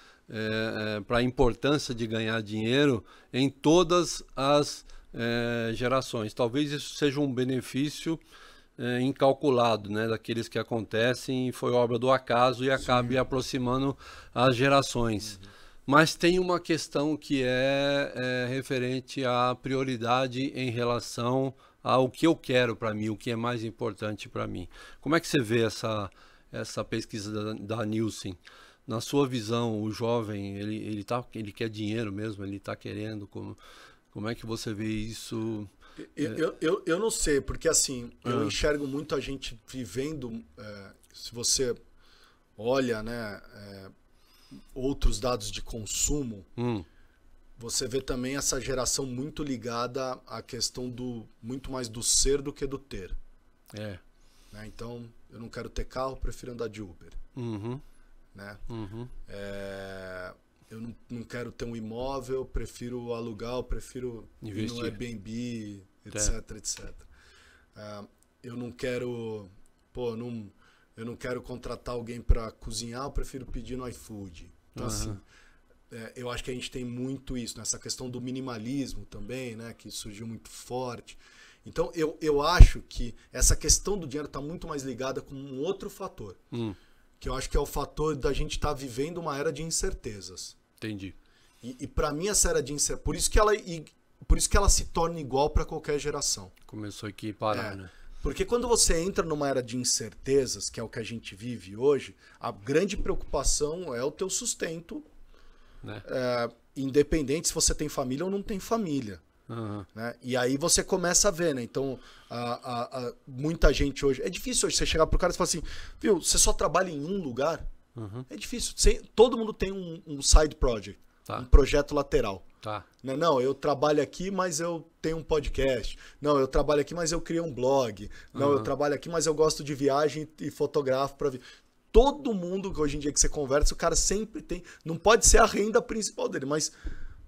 Para a importância de ganhar dinheiro em todas as gerações. Talvez isso seja um benefício incalculado, né, daqueles que acontecem e foi obra do acaso e acabe aproximando as gerações. Mas tem uma questão que é referente à prioridade em relação ao que eu quero para mim, o que é mais importante para mim. Como é que você vê essa pesquisa da Nielsen? Na sua visão, o jovem, ele quer dinheiro mesmo, ele está querendo, como é que você vê isso? Eu não sei, porque assim, eu enxergo muito a gente vivendo, se você olha, né, outros dados de consumo, você vê também essa geração muito ligada à questão muito mais do ser do que do ter. Né? Então, eu não quero ter carro, prefiro andar de Uber. Né? Eu não quero ter um imóvel, prefiro alugar, eu prefiro ir no Airbnb, etc, etc. Eu não quero, eu não quero contratar alguém para cozinhar, eu prefiro pedir no iFood. Então, assim, eu acho que a gente tem muito isso, nessa questão do minimalismo também, né, que surgiu muito forte. Então, eu acho que essa questão do dinheiro está muito mais ligada com um outro fator. Que eu acho que é o fator da gente estar vivendo uma era de incertezas. Entendi. E para mim essa era de incerteza, por isso que ela se torna igual para qualquer geração. Começou aqui a parar, né? Porque quando você entra numa era de incertezas, que é o que a gente vive hoje, a grande preocupação é o teu sustento, né? Independente se você tem família ou não tem família. Né? E aí você começa a ver, né? Então, muita gente hoje... É difícil hoje você chegar pro cara e falar assim, viu, você só trabalha em um lugar? É difícil. Todo mundo tem um side project, um projeto lateral. Não, eu trabalho aqui, mas eu tenho um podcast. Não, eu trabalho aqui, mas eu criei um blog. Não, eu trabalho aqui, mas eu gosto de viagem e fotografo para ver. Todo mundo que hoje em dia que você conversa, o cara sempre tem... Não pode ser a renda principal dele, mas...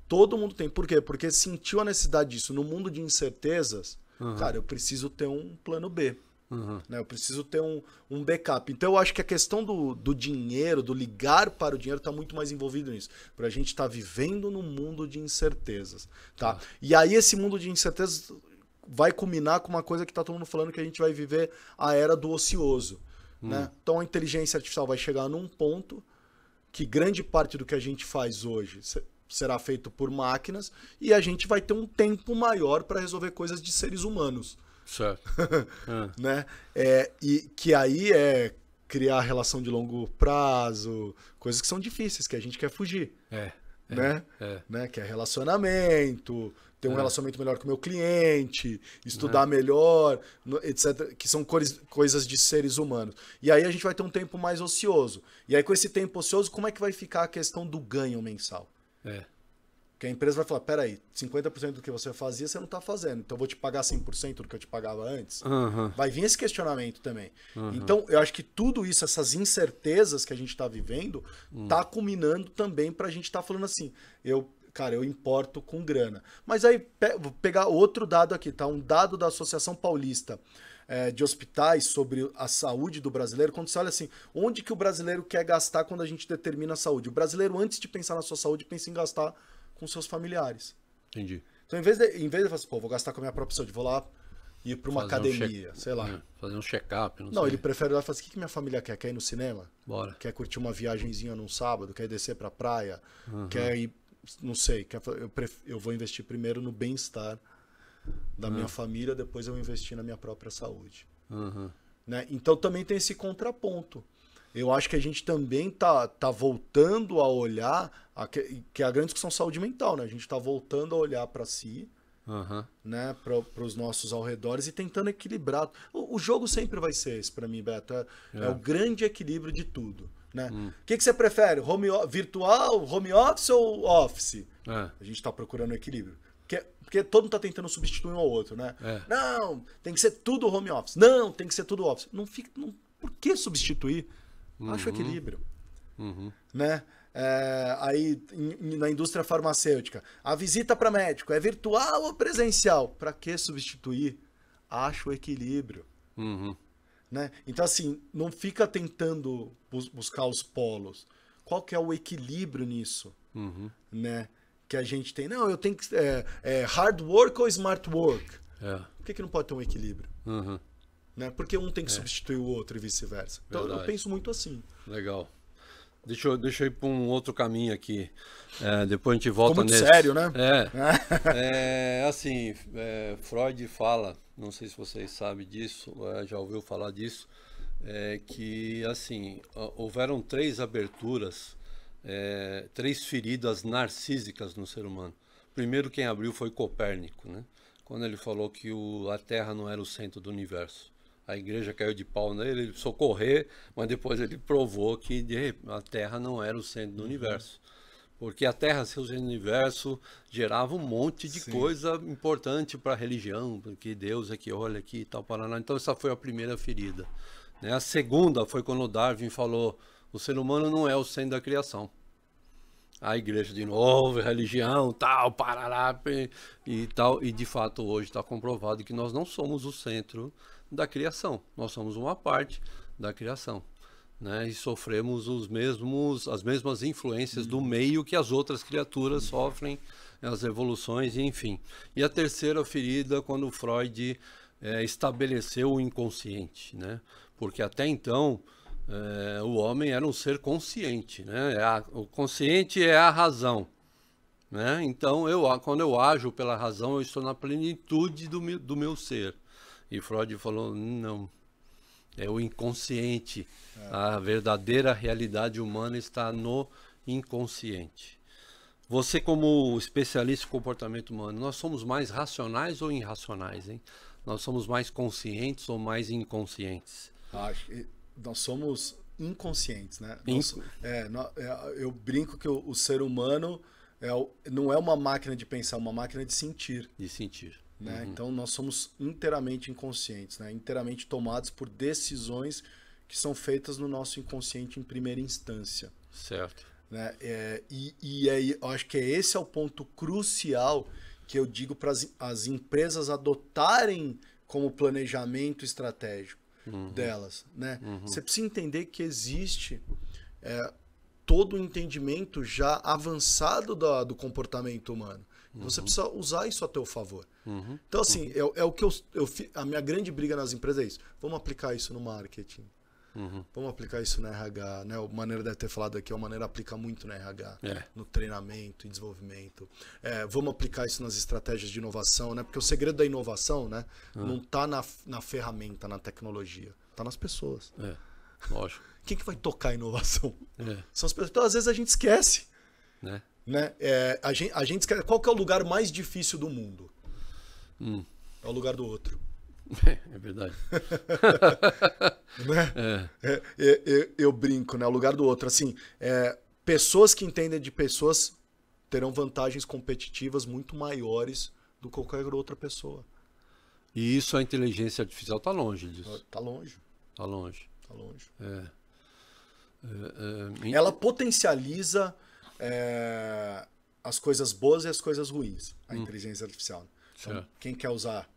Todo mundo tem. Por quê? Porque sentiu a necessidade disso. No mundo de incertezas, cara, eu preciso ter um plano B. Né? Eu preciso ter um backup. Então eu acho que a questão do dinheiro, do ligar para o dinheiro, está muito mais envolvido nisso. Para a gente estar vivendo num mundo de incertezas. Tá? E aí esse mundo de incertezas vai culminar com uma coisa que está todo mundo falando, que a gente vai viver a era do ocioso. Né? Então a inteligência artificial vai chegar num ponto que grande parte do que a gente faz hoje será feito por máquinas e a gente vai ter um tempo maior para resolver coisas de seres humanos. Certo. Né? E que aí é criar relação de longo prazo, coisas que são difíceis, que a gente quer fugir. Né? Que é relacionamento, ter um relacionamento melhor com o meu cliente, estudar melhor, etc. Que são coisas de seres humanos. E aí a gente vai ter um tempo mais ocioso. E aí com esse tempo ocioso, como é que vai ficar a questão do ganho mensal? Porque a empresa vai falar, peraí, 50% do que você fazia, você não está fazendo. Então eu vou te pagar 100% do que eu te pagava antes. Vai vir esse questionamento também. Então, eu acho que tudo isso, essas incertezas que a gente está vivendo, tá culminando também para a gente estar falando assim, cara, eu importo com grana. Mas aí, vou pegar outro dado aqui, tá? Um dado da Associação Paulista de Hospitais sobre a saúde do brasileiro. Quando você olha assim, onde que o brasileiro quer gastar quando a gente determina a saúde? O brasileiro, antes de pensar na sua saúde, pensa em gastar com seus familiares. Entendi. Então, em vez de falar assim, pô, vou gastar com a minha própria saúde, vou lá ir para uma academia, sei lá. Fazer um check-up, não sei. Ele prefere lá e falar assim, o que minha família quer? Quer ir no cinema? Bora. Quer curtir uma viagenzinha num sábado? Quer descer pra praia? Quer ir, não sei, eu vou investir primeiro no bem-estar da minha família, depois eu investir na minha própria saúde. Né? Então também tem esse contraponto. Eu acho que a gente também tá voltando a olhar, que é a grande discussão saúde mental, né? A gente tá voltando a olhar para si, né? Para os nossos arredores e tentando equilibrar. O jogo sempre vai ser esse para mim, Beto. É o grande equilíbrio de tudo, né? O que você prefere? Virtual, home office ou office? A gente tá procurando equilíbrio. Porque todo mundo tá tentando substituir um ao outro, né? Não, tem que ser tudo home office. Não, tem que ser tudo office. Por que substituir? Acho equilíbrio. Né? Aí, na indústria farmacêutica, a visita para médico é virtual ou presencial? Para que substituir? Acho equilíbrio. Né? Então, assim, não fica tentando buscar os polos. Qual que é o equilíbrio nisso? Né? Que a gente tem. Não, eu tenho que... hard work ou smart work? Por que não pode ter um equilíbrio? Né? Porque um tem que substituir o outro e vice-versa. Então eu penso muito assim. Legal. Deixa eu ir para um outro caminho aqui. Depois a gente volta nesse. Sério, né? Assim, Freud fala, não sei se vocês sabem disso, já ouviu falar disso, que assim, houveram 3 aberturas, 3 feridas narcísicas no ser humano. Primeiro quem abriu foi Copérnico, né? Quando ele falou que a Terra não era o centro do universo. A igreja caiu de pau nele, ele precisou correr, mas depois ele provou que a Terra não era o centro do universo. Porque a Terra, ser o centro do universo, gerava um monte de coisa importante para a religião, porque Deus é que olha aqui e tal, Paraná. Então essa foi a primeira ferida. Né? A segunda foi quando Darwin falou, o ser humano não é o centro da criação. A igreja de novo, religião, tal, parará e tal. E de fato hoje está comprovado que nós não somos o centro da criação. Nós somos uma parte da criação. Né? E sofremos as mesmas influências do meio que as outras criaturas sofrem, as evoluções, enfim. E a terceira ferida, quando Freud estabeleceu o inconsciente. Né? Porque até então... o homem era um ser consciente, né? O consciente é a razão, né? Então, quando eu ajo pela razão, eu estou na plenitude do meu ser. E Freud falou, não, é o inconsciente. A verdadeira realidade humana está no inconsciente. Você, como especialista em comportamento humano, nós somos mais racionais ou irracionais, hein? Nós somos mais conscientes ou mais inconscientes? Acho que... Nós somos inconscientes, né? Eu brinco que o ser humano não é uma máquina de pensar, é uma máquina de sentir. De sentir. Né? Então nós somos inteiramente inconscientes, né? Inteiramente tomados por decisões que são feitas no nosso inconsciente em primeira instância. Certo. Né? Eu acho que esse é o ponto crucial que eu digo para as empresas adotarem como planejamento estratégico. Delas, né? Você precisa entender que existe todo o entendimento já avançado do comportamento humano. Você precisa usar isso a teu favor. Então, assim, é o que a minha grande briga nas empresas é isso. Vamos aplicar isso no marketing. Vamos aplicar isso no RH, né? A maneira deve ter falado aqui, a maneira aplica muito no RH, no treinamento e desenvolvimento. Vamos aplicar isso nas estratégias de inovação, né? Porque o segredo da inovação, né, não está na ferramenta, na tecnologia, está nas pessoas. Lógico. Quem que vai tocar a inovação? São as pessoas. Então, às vezes a gente esquece. Né? A gente esquece. Qual que é o lugar mais difícil do mundo? É o lugar do outro. É verdade. Né? Eu brinco, né? O lugar do outro. Assim, pessoas que entendem de pessoas terão vantagens competitivas muito maiores do que qualquer outra pessoa. E isso a inteligência artificial está longe disso. Tá longe. Está longe. Tá longe. Ela potencializa as coisas boas e as coisas ruins, a inteligência artificial. Então, quem quer usar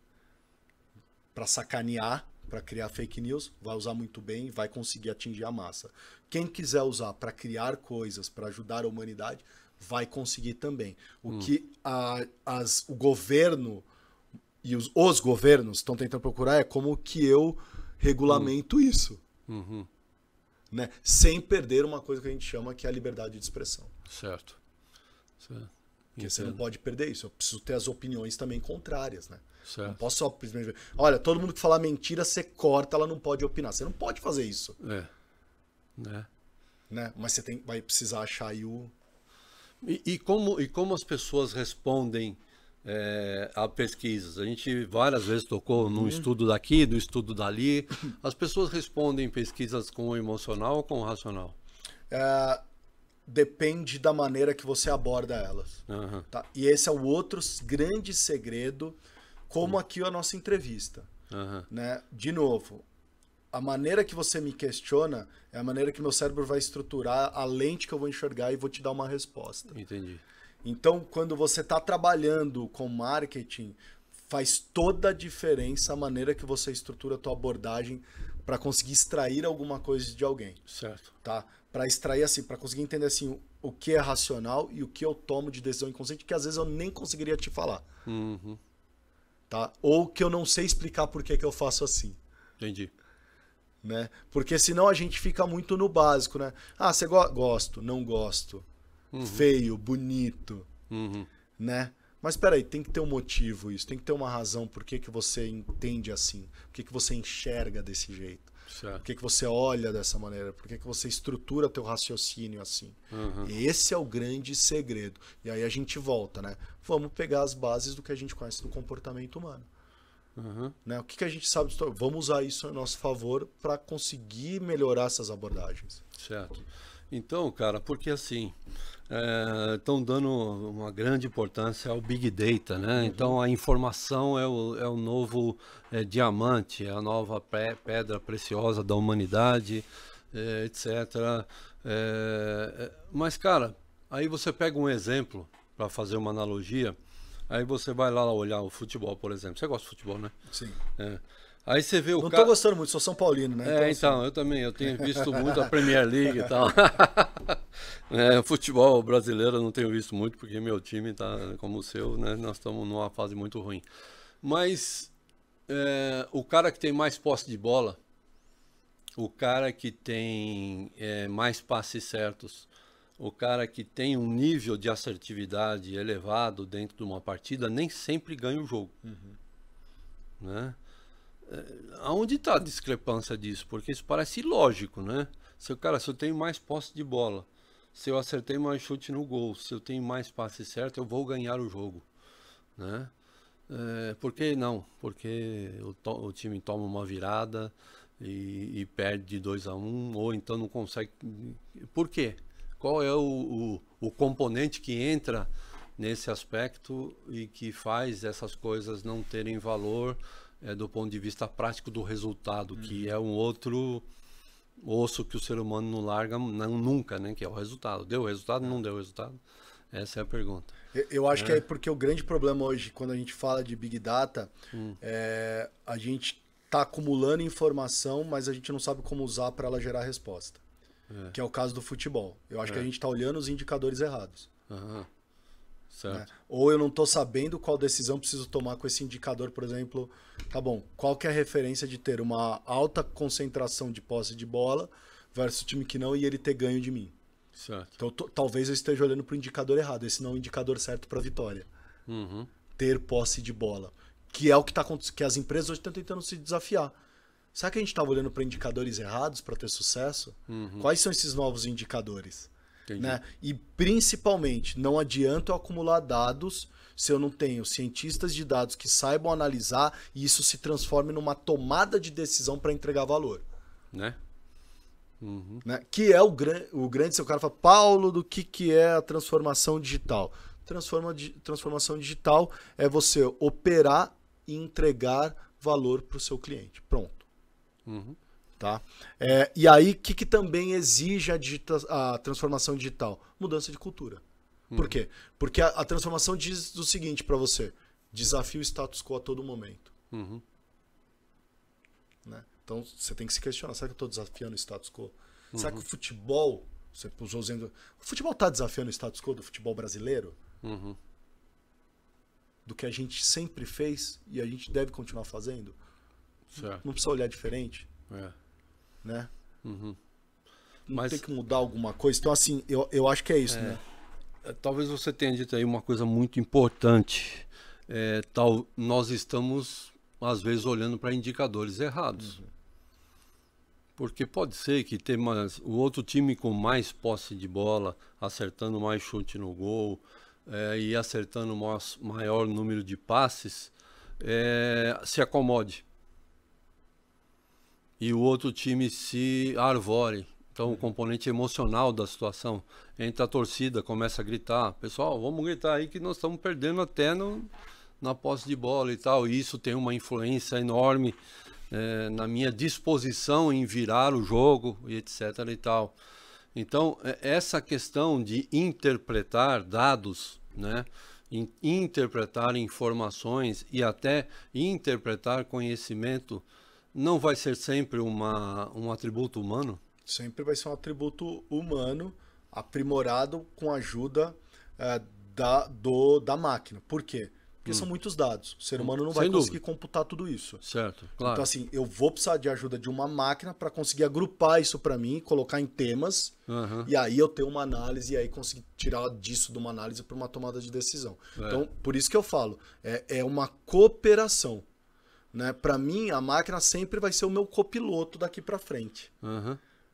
para sacanear, para criar fake news, vai usar muito bem e vai conseguir atingir a massa. Quem quiser usar para criar coisas, para ajudar a humanidade, vai conseguir também. O que o governo e os governos estão tentando procurar é como que eu regulamento isso. Né? Sem perder uma coisa que a gente chama que é a liberdade de expressão. Certo. Porque você não pode perder isso. Eu preciso ter as opiniões também contrárias, né? Certo. Não posso só simplesmente... Olha, todo mundo que falar mentira, você corta, ela não pode opinar. Você não pode fazer isso. Né? Mas você vai precisar achar aí o... E como as pessoas respondem a pesquisas? A gente várias vezes tocou num estudo daqui, do estudo dali. As pessoas respondem pesquisas com o emocional ou com o racional? Depende da maneira que você aborda elas. Tá? E esse é o outro grande segredo, como aqui a nossa entrevista. Né? De novo, a maneira que você me questiona é a maneira que meu cérebro vai estruturar a lente que eu vou enxergar e vou te dar uma resposta. Entendi. Então, quando você está trabalhando com marketing, faz toda a diferença a maneira que você estrutura a tua abordagem para conseguir extrair alguma coisa de alguém. Certo. Tá? Para extrair assim, para conseguir entender assim o que é racional e o que eu tomo de decisão inconsciente, que às vezes eu nem conseguiria te falar. Tá? Ou que eu não sei explicar por que eu faço assim. Entendi. Né? Porque senão a gente fica muito no básico, né? Ah, você gosto, não gosto. Feio, bonito. Né? Mas peraí, tem que ter um motivo isso, tem que ter uma razão por que você entende assim, por que você enxerga desse jeito, certo. Por que você olha dessa maneira, por que você estrutura teu raciocínio assim. Esse é o grande segredo. E aí a gente volta, né? Vamos pegar as bases do que a gente conhece do comportamento humano. Né? O que a gente sabe? Vamos usar isso a nosso favor para conseguir melhorar essas abordagens. Certo. Então, cara, porque assim, estão dando uma grande importância ao Big Data, né? Então a informação é o novo diamante, é a nova pedra preciosa da humanidade, etc. Mas, cara, aí você pega um exemplo, para fazer uma analogia, aí você vai lá olhar o futebol, por exemplo. Você gosta de futebol, né? Sim. Aí você vê o Não tô gostando muito, sou São Paulino, né? Então, assim... eu também, eu tenho visto muito a Premier League e tal. Futebol brasileiro eu não tenho visto muito, porque meu time tá como o seu, né? Nós estamos numa fase muito ruim. Mas o cara que tem mais posse de bola, o cara que tem mais passes certos, o cara que tem um nível de assertividade elevado dentro de uma partida, nem sempre ganha o jogo. Né? Aonde está a discrepância disso? Porque isso parece ilógico, né? Se eu tenho mais posse de bola, se eu acertei mais chute no gol, se eu tenho mais passe certo, eu vou ganhar o jogo, né? Por que não? Porque o time toma uma virada e perde de 2-1, ou então não consegue... Por quê? Qual é o componente que entra nesse aspecto e que faz essas coisas não terem valor do ponto de vista prático do resultado, que é um outro osso que o ser humano não larga nunca, né? Que é o resultado. Deu resultado? Não deu resultado? Essa é a pergunta. Eu acho que é porque o grande problema hoje, quando a gente fala de Big Data, a gente está acumulando informação, mas a gente não sabe como usar para ela gerar resposta. Que é o caso do futebol. Eu acho que a gente está olhando os indicadores errados. Certo. Né? Ou eu não estou sabendo qual decisão preciso tomar com esse indicador, por exemplo. Tá bom, qual que é a referência de ter uma alta concentração de posse de bola versus o time que não e ele ter ganho de mim? Certo. Então talvez eu esteja olhando para o indicador errado. Esse não é o indicador certo para a vitória. Ter posse de bola. Que é o que que as empresas hoje estão tentando se desafiar. Será que a gente estava olhando para indicadores errados para ter sucesso? Quais são esses novos indicadores? Né? E principalmente, não adianta eu acumular dados se eu não tenho cientistas de dados que saibam analisar e isso se transforme numa tomada de decisão para entregar valor. Né? Né? Que é o grande, se o cara fala, Paulo, do que é a transformação digital? Transformação digital é você operar e entregar valor para o seu cliente. Pronto. Tá? E aí, o que também exige a transformação digital? Mudança de cultura. Por quê? Porque a transformação diz o seguinte para você: desafio o status quo a todo momento. Né? Então, você tem que se questionar. Será que eu estou desafiando o status quo? Será que o futebol... Você usou o futebol está desafiando o status quo do futebol brasileiro? Do que a gente sempre fez e a gente deve continuar fazendo? Certo. Não precisa olhar diferente? Né? Não tem que mudar alguma coisa? Então, assim, eu acho que é isso, né? Talvez você tenha dito aí uma coisa muito importante. Nós estamos, às vezes, olhando para indicadores errados. Porque pode ser que o outro time com mais posse de bola, acertando mais chute no gol e acertando maior número de passes, se acomode. E o outro time se arvore. Então, o componente emocional da situação. Entra a torcida, começa a gritar. Pessoal, vamos gritar aí que nós estamos perdendo até na posse de bola e tal. E isso tem uma influência enorme na minha disposição em virar o jogo e etc. e tal. Então, essa questão de interpretar dados, né? Interpretar informações e até interpretar conhecimento não vai ser sempre um atributo humano? Sempre vai ser um atributo humano aprimorado com a ajuda da máquina. Por quê? Porque são muitos dados. O ser humano não vai conseguir computar tudo isso. Certo, claro. Então, assim, eu vou precisar de ajuda de uma máquina para conseguir agrupar isso para mim, colocar em temas, e aí eu ter uma análise e aí conseguir tirar disso de uma análise para uma tomada de decisão. Então, por isso que eu falo, é uma cooperação. Né? Para mim, a máquina sempre vai ser o meu copiloto daqui para frente.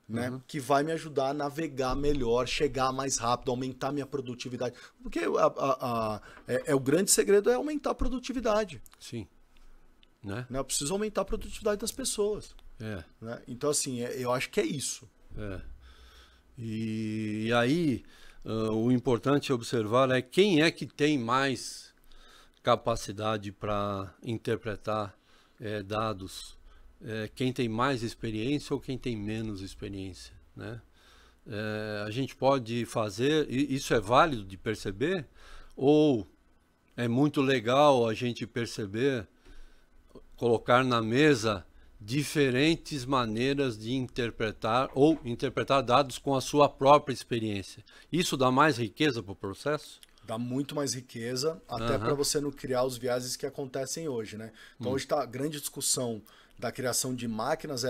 Né? Que vai me ajudar a navegar melhor, chegar mais rápido, aumentar minha produtividade. Porque o grande segredo é aumentar a produtividade. Sim. Né? Eu preciso aumentar a produtividade das pessoas. Né? Então, assim, eu acho que é isso. E aí, o importante observar é quem é que tem mais capacidade para interpretar dados. Quem tem mais experiência ou quem tem menos experiência, né? A gente pode fazer, isso é válido de perceber, ou é muito legal a gente perceber, colocar na mesa diferentes maneiras de interpretar ou interpretar dados com a sua própria experiência. Isso dá mais riqueza para o processo? Dá muito mais riqueza, até para você não criar os viéses que acontecem hoje, né? Então hoje está a grande discussão da criação de máquinas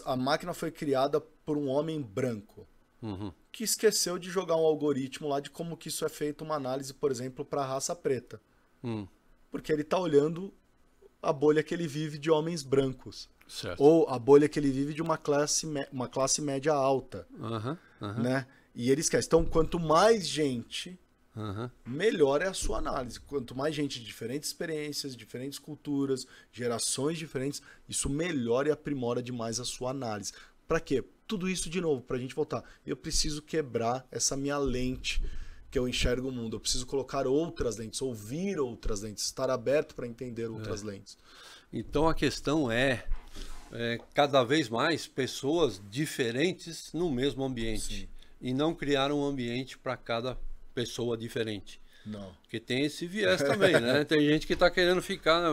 a máquina foi criada por um homem branco que esqueceu de jogar um algoritmo lá de como que isso é feito, uma análise, por exemplo, para a raça preta. Porque ele está olhando a bolha que ele vive de homens brancos. Certo. Ou a bolha que ele vive de uma classe média alta. Né? E ele esquece. Então, quanto mais gente... melhor é a sua análise. Quanto mais gente de diferentes experiências, diferentes culturas, gerações diferentes, isso melhora e aprimora demais a sua análise. Para quê? Tudo isso, de novo, para a gente voltar. Eu preciso quebrar essa minha lente que eu enxergo o mundo. Eu preciso colocar outras lentes, ouvir outras lentes, estar aberto para entender outras lentes. Então a questão é cada vez mais pessoas diferentes no mesmo ambiente. Sim. E não criar um ambiente para cada pessoa diferente. Não. Porque tem esse viés também, né? Tem gente que está querendo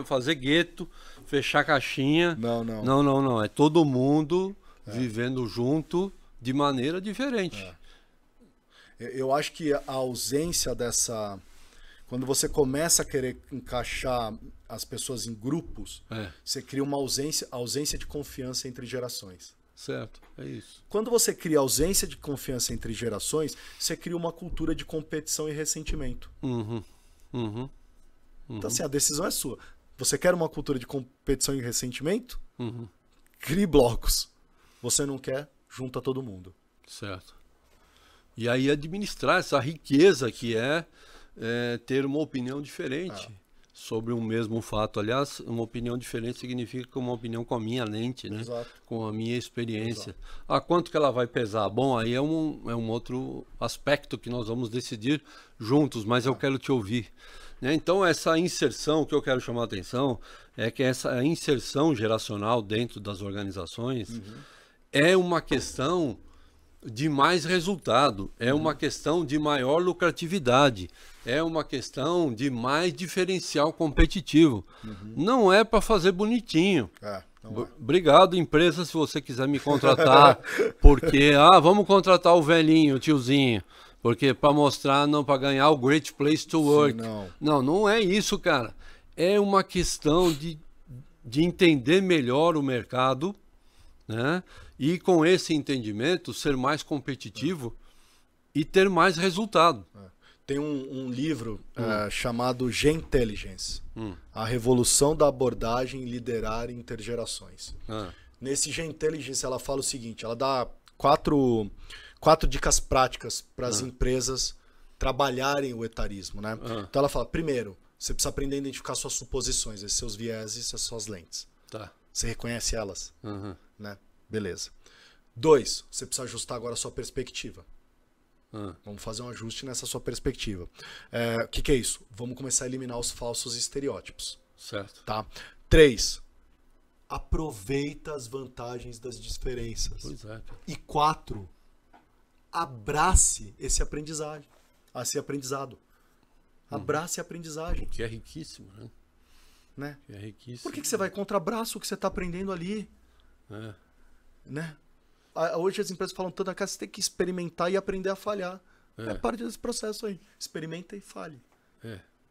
fazer gueto, fechar caixinha. Não. É todo mundo vivendo junto de maneira diferente. Eu acho que a ausência dessa... Quando você começa a querer encaixar as pessoas em grupos, você cria uma ausência de confiança entre gerações. Certo, é isso. Quando você cria ausência de confiança entre gerações, você cria uma cultura de competição e ressentimento. Então, assim, a decisão é sua. Você quer uma cultura de competição e ressentimento? Crie blocos. Você não quer? Junta todo mundo. Certo. E aí administrar essa riqueza que é ter uma opinião diferente. sobre um mesmo fato. Aliás, uma opinião diferente significa que uma opinião com a minha lente, né? Exato. Com a minha experiência. Exato. Ah, quanto que ela vai pesar? Bom, aí é um outro aspecto que nós vamos decidir juntos, mas eu quero te ouvir. Né? Então, essa inserção que eu quero chamar a atenção é que essa inserção geracional dentro das organizações é uma questão de mais resultado, é uma questão de maior lucratividade, é uma questão de mais diferencial competitivo. Não é para fazer bonitinho. Obrigado, empresa, se você quiser me contratar, porque vamos contratar o velhinho, o tiozinho, porque para mostrar, não para ganhar o Great Place to Work. Sim, não é isso, cara. É uma questão de entender melhor o mercado, né? E com esse entendimento ser mais competitivo e ter mais resultado. Tem um livro chamado G-Intelligence, A Revolução da Abordagem em Liderar Intergerações. Nesse G-Intelligence ela fala o seguinte, ela dá quatro dicas práticas para as empresas trabalharem o etarismo, né? Então ela fala, primeiro, você precisa aprender a identificar suas suposições, esses seus vieses, as suas lentes. Tá. Você reconhece elas, né? Beleza. 2, você precisa ajustar agora a sua perspectiva. Vamos fazer um ajuste nessa sua perspectiva. O que é isso? Vamos começar a eliminar os falsos estereótipos. Certo. Tá? 3, aproveita as vantagens das diferenças. Pois é. E 4, abrace esse aprendizado. Abrace a aprendizagem. Que é riquíssimo, Né? Que é riquíssimo. Por que você vai contra abraço o que você está aprendendo ali? Né? Hoje as empresas falam tanto que você tem que experimentar e aprender a falhar. É parte desse processo aí. Experimenta e falhe.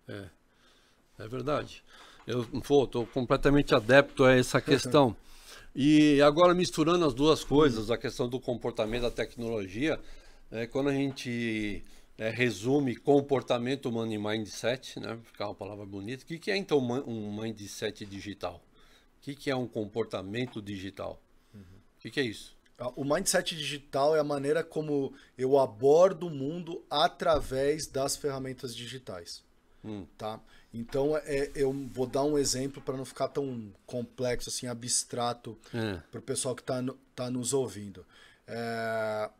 É verdade. Eu estou completamente adepto a essa questão. E agora misturando as duas coisas, a questão do comportamento da tecnologia, quando a gente resume comportamento humano em mindset, né? Ficar uma palavra bonita. O que é então um mindset digital? O que é um comportamento digital? O que é isso? O mindset digital é a maneira como eu abordo o mundo através das ferramentas digitais. Tá? Então, eu vou dar um exemplo para não ficar tão complexo, assim, abstrato para o pessoal que tá nos ouvindo.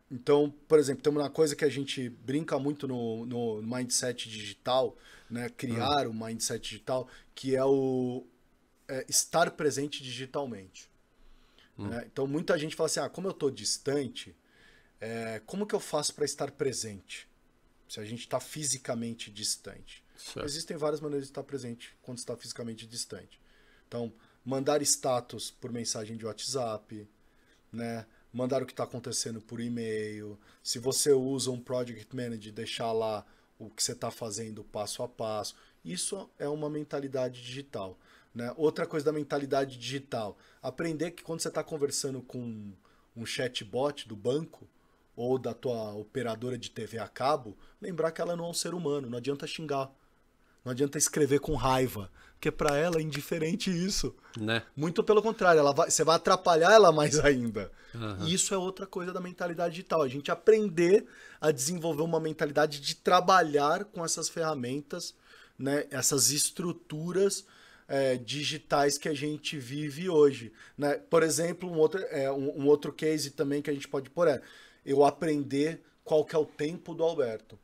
Então, por exemplo, tem uma coisa que a gente brinca muito no mindset digital, né? Criar o mindset digital, que é o estar presente digitalmente. Né? Então, muita gente fala assim, como eu estou distante, como que eu faço para estar presente? Se a gente está fisicamente distante. Certo. Existem várias maneiras de estar presente quando está fisicamente distante. Então, mandar status por mensagem de WhatsApp, né? Mandar o que está acontecendo por e-mail. Se você usa um Project Manager, deixar lá o que você está fazendo passo a passo. Isso é uma mentalidade digital. Né? Outra coisa da mentalidade digital, aprender que quando você está conversando com um chatbot do banco ou da tua operadora de TV a cabo, lembrar que ela não é um ser humano, não adianta xingar, não adianta escrever com raiva, porque para ela é indiferente isso. Né? Muito pelo contrário, você vai atrapalhar ela mais ainda. E isso é outra coisa da mentalidade digital, a gente aprender a desenvolver uma mentalidade de trabalhar com essas ferramentas, né? Essas estruturas digitais que a gente vive hoje, né? Por exemplo, um outro case também que a gente pode pôr eu aprender qual que é o tempo do Alberto.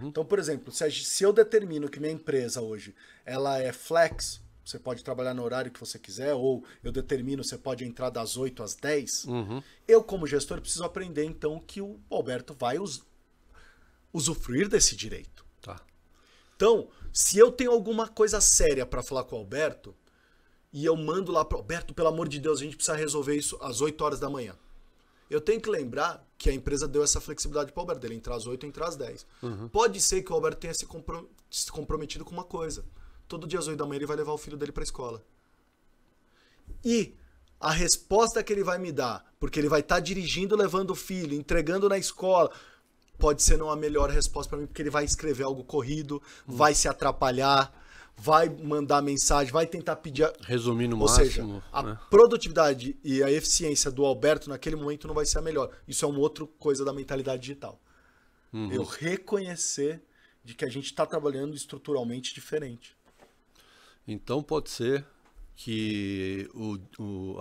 Então, por exemplo, se eu determino que minha empresa hoje ela é flex, você pode trabalhar no horário que você quiser, ou eu determino você pode entrar das 8 às 10, eu como gestor preciso aprender então que o Alberto vai usufruir desse direito. Tá. Então, se eu tenho alguma coisa séria para falar com o Alberto, e eu mando lá para o Alberto, pelo amor de Deus, a gente precisa resolver isso às 8 horas da manhã. Eu tenho que lembrar que a empresa deu essa flexibilidade para o Alberto, ele entrar às 8 ou entrar às 10. Pode ser que o Alberto tenha se comprometido com uma coisa. Todo dia às 8 da manhã ele vai levar o filho dele para a escola. E a resposta que ele vai me dar, porque ele vai estar dirigindo, levando o filho, entregando na escola, pode ser não a melhor resposta para mim, porque ele vai escrever algo corrido, vai se atrapalhar, vai mandar mensagem, vai tentar pedir... Resumindo o máximo. Ou seja, a produtividade e a eficiência do Alberto naquele momento não vai ser a melhor. Isso é uma outra coisa da mentalidade digital. Eu reconhecer de que a gente está trabalhando estruturalmente diferente. Então pode ser que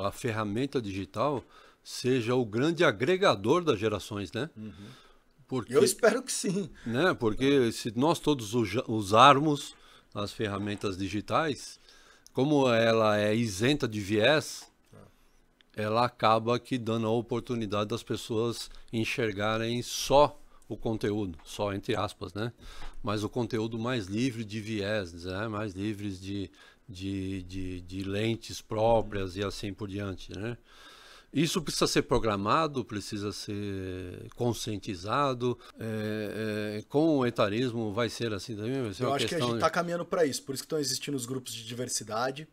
a ferramenta digital seja o grande agregador das gerações, né? Porque, Eu espero que sim. né? Porque se nós todos usarmos as ferramentas digitais, como ela é isenta de viés, ela acaba que dando a oportunidade das pessoas enxergarem só o conteúdo, só entre aspas, né? Mas o conteúdo mais livre de viés, né? Mais livres de lentes próprias e assim por diante, né? Isso precisa ser programado, precisa ser conscientizado. Com o etarismo vai ser assim também? Vai ser Eu uma acho que a gente está caminhando para isso. Por isso que estão existindo os grupos de diversidade,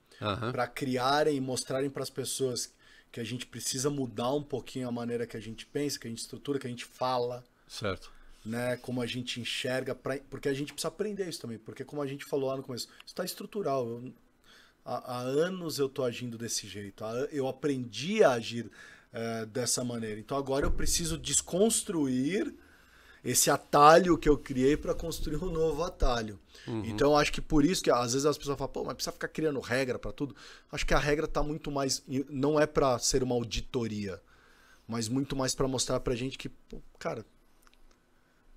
para criarem e mostrarem para as pessoas que a gente precisa mudar um pouquinho a maneira que a gente pensa, que a gente estrutura, que a gente fala. Certo. Né, como a gente enxerga, porque a gente precisa aprender isso também. Porque como a gente falou lá no começo, isso está estrutural. Há anos eu estou agindo desse jeito. Eu aprendi a agir dessa maneira. Então agora eu preciso desconstruir esse atalho que eu criei para construir um novo atalho. Então eu acho que por isso que às vezes as pessoas falam, pô, mas precisa ficar criando regra para tudo. Acho que a regra está muito mais... Não é para ser uma auditoria, mas muito mais para mostrar para a gente que, pô, cara,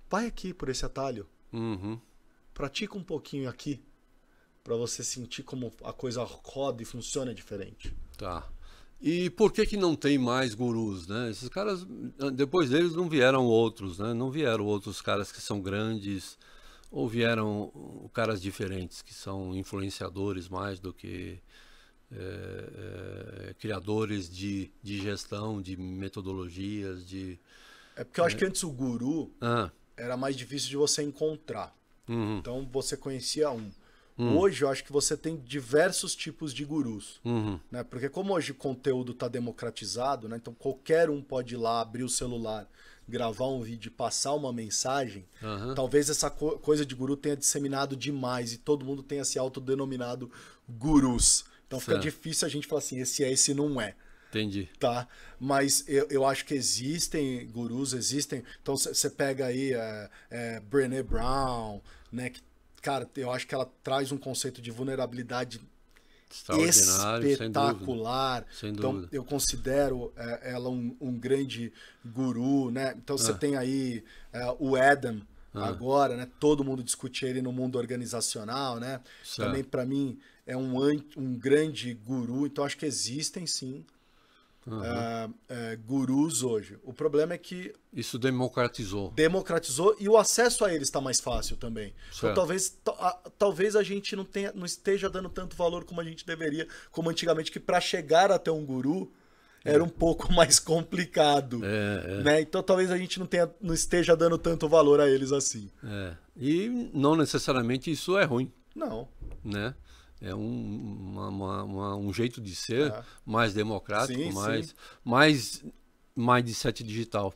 vai aqui por esse atalho. Pratica um pouquinho aqui. Para você sentir como a coisa roda e funciona diferente. Tá. E por que não tem mais gurus, né? Esses caras, depois deles não vieram outros, né? Não vieram outros caras que são grandes, ou vieram caras diferentes, que são influenciadores mais do que criadores de gestão, de metodologias, de... É porque eu acho que antes o guru era mais difícil de você encontrar. Então você conhecia um. Hoje eu acho que você tem diversos tipos de gurus, né? Porque como hoje o conteúdo está democratizado, né? Então qualquer um pode ir lá, abrir o celular, gravar um vídeo e passar uma mensagem, talvez essa coisa de guru tenha disseminado demais e todo mundo tenha se autodenominado gurus. Então fica difícil a gente falar assim, esse é, esse não é. Entendi. Tá? Mas eu acho que existem gurus, existem... Então você pega aí Brené Brown, né? Que, cara, eu acho que ela traz um conceito de vulnerabilidade espetacular. Sem então dúvida. eu considero ela um grande guru, né? Então você tem aí o Adam agora, né? Todo mundo discute ele no mundo organizacional, né? Certo. Também para mim é um grande guru. Então acho que existem sim gurus hoje. O problema é que isso democratizou e o acesso a eles está mais fácil também. Certo. Então talvez a gente não esteja dando tanto valor como a gente deveria, como antigamente, que para chegar até um guru era um pouco mais complicado. Né? Então talvez a gente não esteja dando tanto valor a eles assim. E não necessariamente isso é ruim. Não. Né? É um jeito de ser mais democrático, mais mindset digital.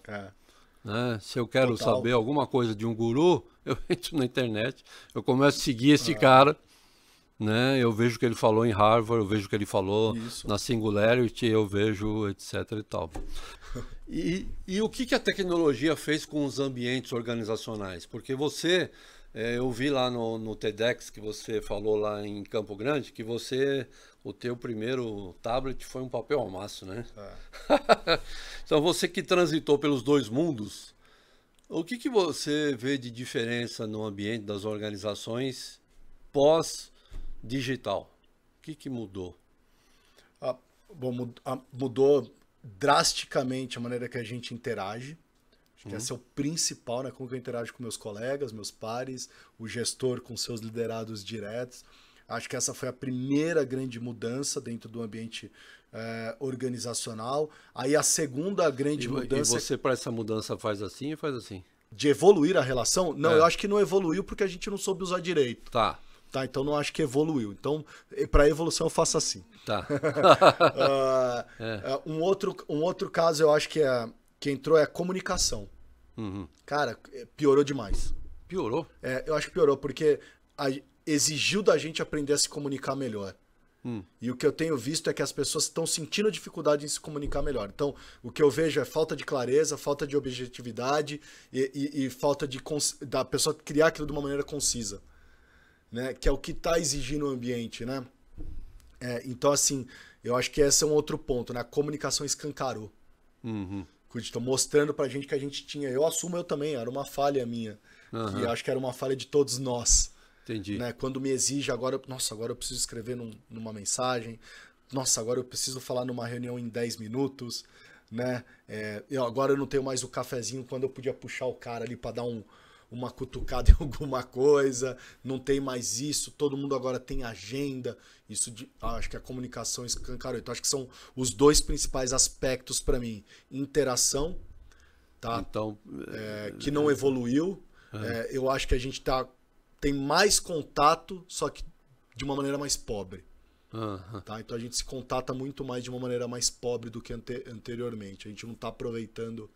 Né? Se eu quero saber alguma coisa de um guru, eu entro na internet, eu começo a seguir esse cara, né? Eu vejo o que ele falou em Harvard, eu vejo o que ele falou na Singularity, eu vejo etc e tal. E o que a tecnologia fez com os ambientes organizacionais? Porque você... eu vi lá no TEDx que você falou lá em Campo Grande que o teu primeiro tablet foi um papel amasso, né? Então você que transitou pelos dois mundos, o que você vê de diferença no ambiente das organizações pós-digital? O que mudou? Mudou drasticamente a maneira que a gente interage. Que esse é o principal, né? Como que eu interajo com meus colegas, meus pares, o gestor com seus liderados diretos. Acho que essa foi a primeira grande mudança dentro do ambiente organizacional. Aí a segunda grande mudança... E você para essa mudança faz assim ou faz assim? De evoluir a relação? Não, eu acho que não evoluiu porque a gente não soube usar direito. Tá, então não acho que evoluiu. Então, para evolução eu faço assim. Tá. Um outro caso eu acho que entrou é a comunicação. Cara, piorou demais. Piorou? Eu acho que piorou, porque exigiu da gente aprender a se comunicar melhor. E o que eu tenho visto é que as pessoas estão sentindo dificuldade em se comunicar melhor. Então, o que eu vejo é falta de clareza, falta de objetividade e falta da pessoa criar aquilo de uma maneira concisa. né? Que é o que está exigindo o ambiente, né? Então, assim, eu acho que esse é um outro ponto, né? A comunicação escancarou. Estão mostrando pra gente que a gente tinha. Eu assumo, eu também, era uma falha minha. Que eu acho que era uma falha de todos nós. Entendi. Né? Quando me exige agora, nossa, agora eu preciso escrever numa mensagem. Nossa, agora eu preciso falar numa reunião em 10 minutos. Né? Agora eu não tenho mais o cafezinho quando eu podia puxar o cara ali para dar uma cutucada em alguma coisa. Não tem mais isso. Todo mundo agora tem agenda. Acho que a comunicação escancarou. Então acho que são os dois principais aspectos para mim. Interação, tá? Então, que não evoluiu. Eu acho que a gente tem mais contato, só que de uma maneira mais pobre. Tá? Então a gente se contata muito mais de uma maneira mais pobre do que anteriormente. A gente não está aproveitando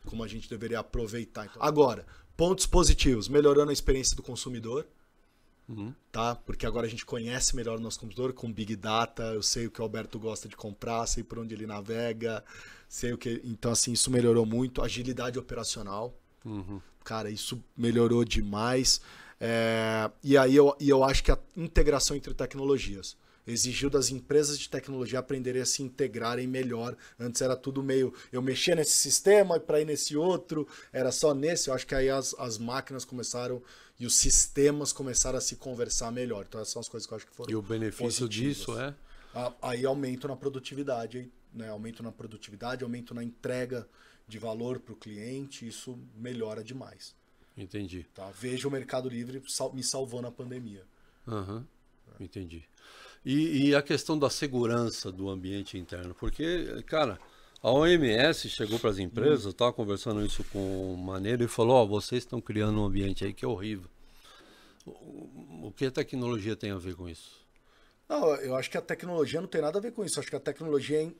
como a gente deveria aproveitar. Então, agora, pontos positivos. Melhorando a experiência do consumidor. Tá? Porque agora a gente conhece melhor o nosso consumidor com Big Data. Eu sei o que o Alberto gosta de comprar, sei por onde ele navega. Sei o que... Então, assim, isso melhorou muito. Agilidade operacional. Cara, isso melhorou demais. E aí eu acho que a integração entre tecnologias exigiu das empresas de tecnologia aprenderem a se integrarem melhor. Antes era tudo meio... Eu mexia nesse sistema para ir nesse outro, era só nesse. Eu acho que aí as máquinas começaram e os sistemas começaram a se conversar melhor. Então essas são as coisas que eu acho que foram e o benefício positivas. disso é? Aí aumento na produtividade, né? Aumento na produtividade, aumento na entrega de valor para o cliente, isso melhora demais. Entendi. Tá? Veja o Mercado Livre me salvou na pandemia. Entendi. E a questão da segurança do ambiente interno, porque, cara, a OMS chegou para as empresas, eu estava conversando isso com o Maneiro e falou, vocês estão criando um ambiente aí que é horrível. O que a tecnologia tem a ver com isso? Não, eu acho que a tecnologia não tem nada a ver com isso. Eu acho que a tecnologia,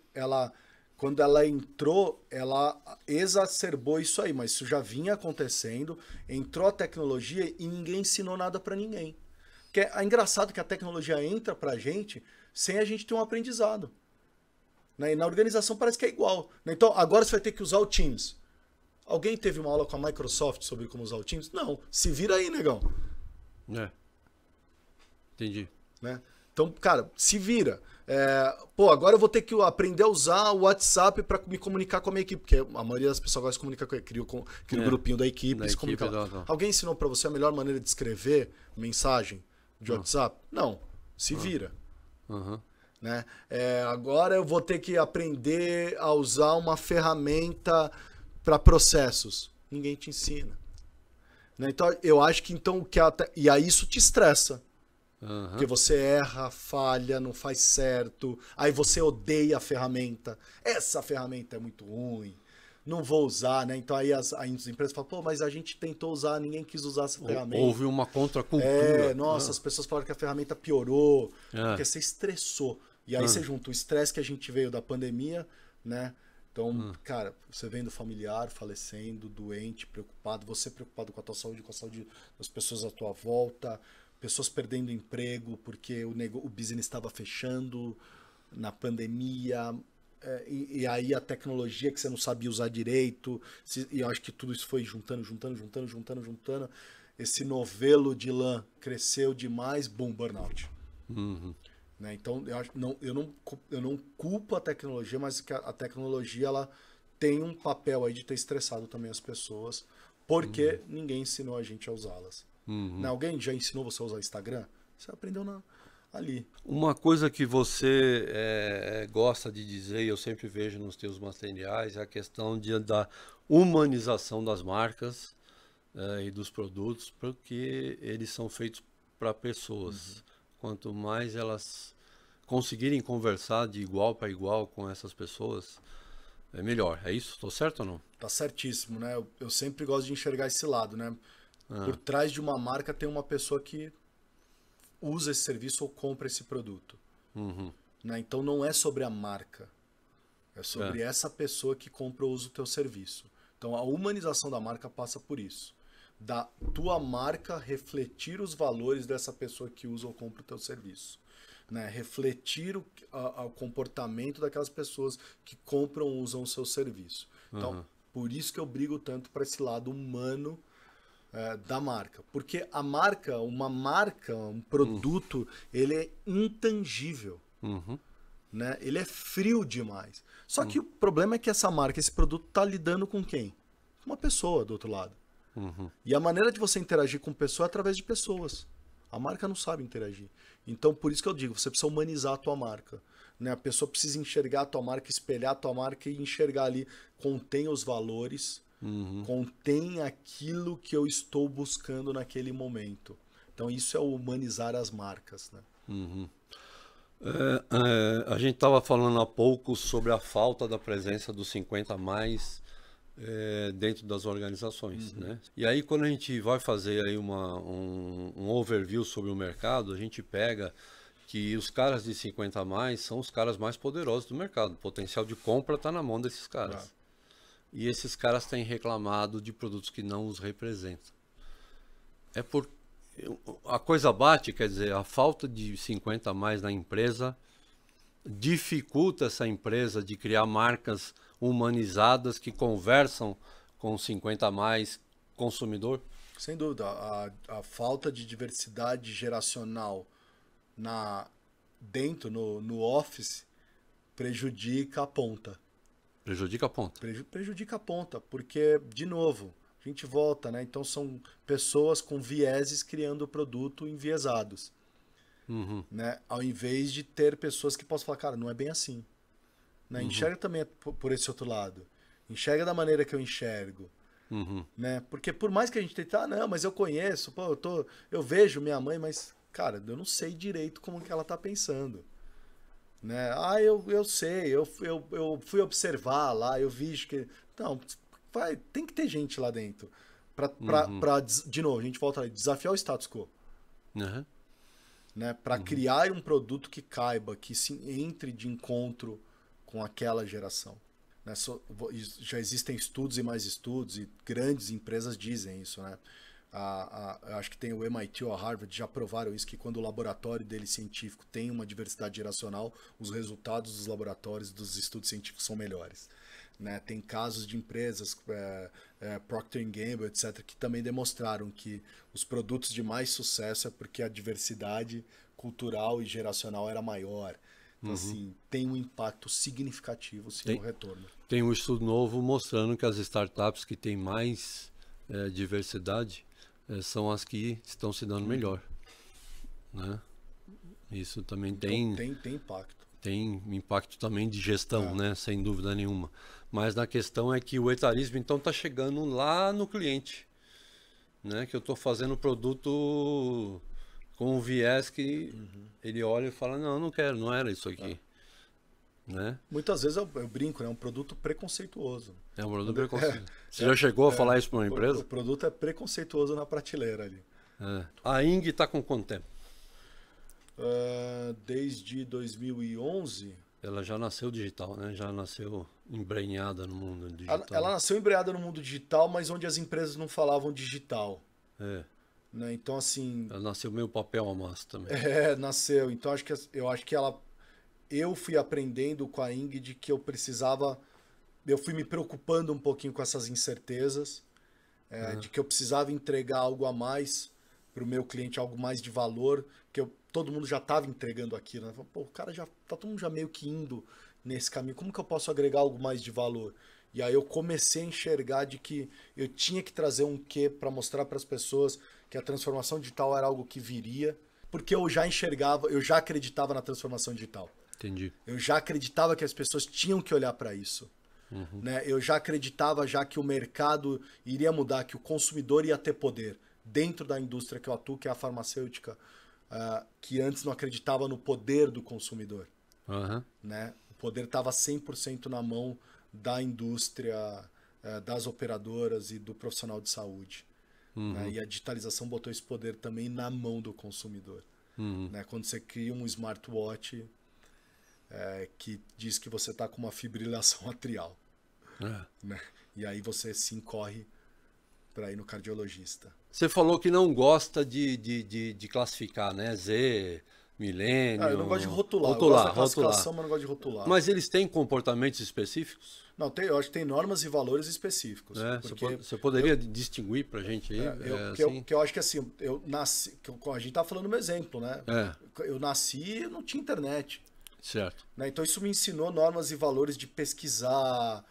quando ela entrou, ela exacerbou isso aí, mas isso já vinha acontecendo, entrou a tecnologia e ninguém ensinou nada para ninguém. É engraçado que a tecnologia entra pra gente sem a gente ter um aprendizado. Né? E na organização parece que é igual. Né? Então, agora você vai ter que usar o Teams. Alguém teve uma aula com a Microsoft sobre como usar o Teams? Não. Se vira aí, negão. Entendi. Né? Então, cara, se vira. Agora eu vou ter que aprender a usar o WhatsApp para me comunicar com a minha equipe, porque a maioria das pessoas gosta de comunicar com a equipe, cria um grupinho da equipe e se comunica. Alguém ensinou para você a melhor maneira de escrever mensagem de WhatsApp? Não. Se vira. Né? Agora eu vou ter que aprender a usar uma ferramenta para processos. Ninguém te ensina. Né? Então, eu acho que e aí isso te estressa. Porque você erra, falha, não faz certo. Aí você odeia a ferramenta. Essa ferramenta é muito ruim. Não vou usar, né? Então aí as empresas falam, mas a gente tentou usar, ninguém quis usar essa ferramenta. Houve uma contracultura. As pessoas falaram que a ferramenta piorou, porque você estressou. E aí você junta o estresse que a gente veio da pandemia, né? Então, cara, você vendo familiar falecendo, doente, preocupado, você preocupado com a tua saúde, com a saúde das pessoas à tua volta, pessoas perdendo emprego porque o business estava fechando na pandemia. E aí a tecnologia que você não sabia usar direito, e eu acho que tudo isso foi juntando. Esse novelo de lã cresceu demais, boom, burnout. Né? Então eu não culpo a tecnologia, mas que a tecnologia ela tem um papel aí de ter estressado também as pessoas, porque ninguém ensinou a gente a usá-las. Né? Alguém já ensinou você a usar o Instagram? Você aprendeu ali. Uma coisa que você gosta de dizer, e eu sempre vejo nos teus materiais, é a questão da humanização das marcas e dos produtos, porque eles são feitos para pessoas. Quanto mais elas conseguirem conversar de igual para igual com essas pessoas, é melhor. É isso? Estou certo ou não? Tá certíssimo, né? Eu sempre gosto de enxergar esse lado, né? Por trás de uma marca tem uma pessoa que usa esse serviço ou compra esse produto. Né? Então não é sobre a marca. É sobre essa pessoa que compra ou usa o teu serviço. Então a humanização da marca passa por isso. Da tua marca refletir os valores dessa pessoa que usa ou compra o teu serviço. Né? Refletir o comportamento daquelas pessoas que compram ou usam o seu serviço. Então, por isso que eu brigo tanto para esse lado humano da marca. Porque a marca, um produto, ele é intangível. Né? Ele é frio demais. Só que o problema é que essa marca, esse produto, está lidando com quem? Uma pessoa do outro lado. E a maneira de você interagir com pessoa é através de pessoas. A marca não sabe interagir. Então, por isso que eu digo, você precisa humanizar a tua marca. Né? A pessoa precisa enxergar a tua marca, espelhar a tua marca e enxergar ali, contém os valores, contém aquilo que eu estou buscando naquele momento. Então, isso é o humanizar as marcas. Né? A gente estava falando há pouco sobre a falta da presença dos 50 a mais dentro das organizações, né? E aí quando a gente vai fazer aí um overview sobre o mercado, a gente pega que os caras de 50 a mais são os caras mais poderosos do mercado. O potencial de compra está na mão desses caras. E esses caras têm reclamado de produtos que não os representam. A coisa bate, quer dizer, a falta de 50 a mais na empresa dificulta essa empresa de criar marcas humanizadas que conversam com 50 a mais consumidor? Sem dúvida, a falta de diversidade geracional no office prejudica a ponta. Prejudica a ponta. Prejudica a ponta, porque, de novo, a gente volta, né? Então são pessoas com vieses criando produto enviesados. Né? Ao invés de ter pessoas que possam falar, cara, não é bem assim. Né? Enxerga também por esse outro lado. Enxerga da maneira que eu enxergo. Né? Porque por mais que a gente tente, não, mas eu conheço, pô, eu vejo minha mãe, mas, cara, eu não sei direito como que ela tá pensando. Né? Eu sei, eu fui observar lá, eu vi que... Não, tem que ter gente lá dentro. De novo, a gente volta a desafiar o status quo. Né? Para criar um produto que caiba, que entre de encontro com aquela geração. Né? Já existem estudos e mais estudos, e grandes empresas dizem isso. Né? Eu acho que tem o MIT ou a Harvard já provaram isso, que quando o laboratório dele científico tem uma diversidade geracional, os resultados dos laboratórios, dos estudos científicos são melhores. Né? Tem casos de empresas, Procter & Gamble, etc., que também demonstraram que os produtos de mais sucesso é porque a diversidade cultural e geracional era maior. Então, assim, tem um impacto significativo, sim, no retorno. Tem um estudo novo mostrando que as startups que têm mais diversidade são as que estão se dando melhor. Né? Isso também então, tem impacto. Tem impacto também de gestão, né? Sem dúvida nenhuma. Mas na questão é que o etarismo, então, está chegando lá no cliente. Né? Que eu estou fazendo o produto com um viés que ele olha e fala, não quero, não era isso aqui. Né? Muitas vezes eu brinco, né? É um produto preconceituoso. É um produto preconceituoso. Você já chegou a falar isso para uma empresa? O produto é preconceituoso na prateleira ali. A Ing está com quanto tempo? Desde 2011. Ela já nasceu digital, né? Já nasceu embrenhada no mundo digital. Ela nasceu embrenhada no mundo digital, mas onde as empresas não falavam digital. Né? Então, assim... Ela nasceu meio papel a massa também. Nasceu. Então, eu acho que eu fui aprendendo com a Ingrid que eu precisava... Eu fui me preocupando um pouquinho com essas incertezas, de que eu precisava entregar algo a mais para o meu cliente, algo mais de valor, que todo mundo já estava entregando aquilo. Né? Pô, o cara já... Tá todo mundo já meio que indo nesse caminho. Como que eu posso agregar algo mais de valor? E aí eu comecei a enxergar de que eu tinha que trazer um quê para mostrar para as pessoas que a transformação digital era algo que viria, porque eu já acreditava na transformação digital. Entendi. Eu já acreditava que as pessoas tinham que olhar para isso. Né? Eu já acreditava que o mercado iria mudar, que o consumidor ia ter poder dentro da indústria que eu atuo, que é a farmacêutica, que antes não acreditava no poder do consumidor. Né? O poder estava 100% na mão da indústria, das operadoras e do profissional de saúde. Né? E a digitalização botou esse poder também na mão do consumidor. Né? Quando você cria um smartwatch que diz que você está com uma fibrilação atrial. Né? E aí você sim corre para ir no cardiologista. Você falou que não gosta de classificar, né? Z, milênio. Eu não gosto de rotular. Eu Rotular, gosto da classificação, mas não gosto de rotular. Mas eles têm comportamentos específicos? Não, eu acho que tem normas e valores específicos. Você poderia distinguir pra gente aí? Eu acho que assim, eu nasci. A gente tá falando um exemplo, né? Eu nasci e não tinha internet. Certo. Né? Então isso me ensinou normas e valores de pesquisar.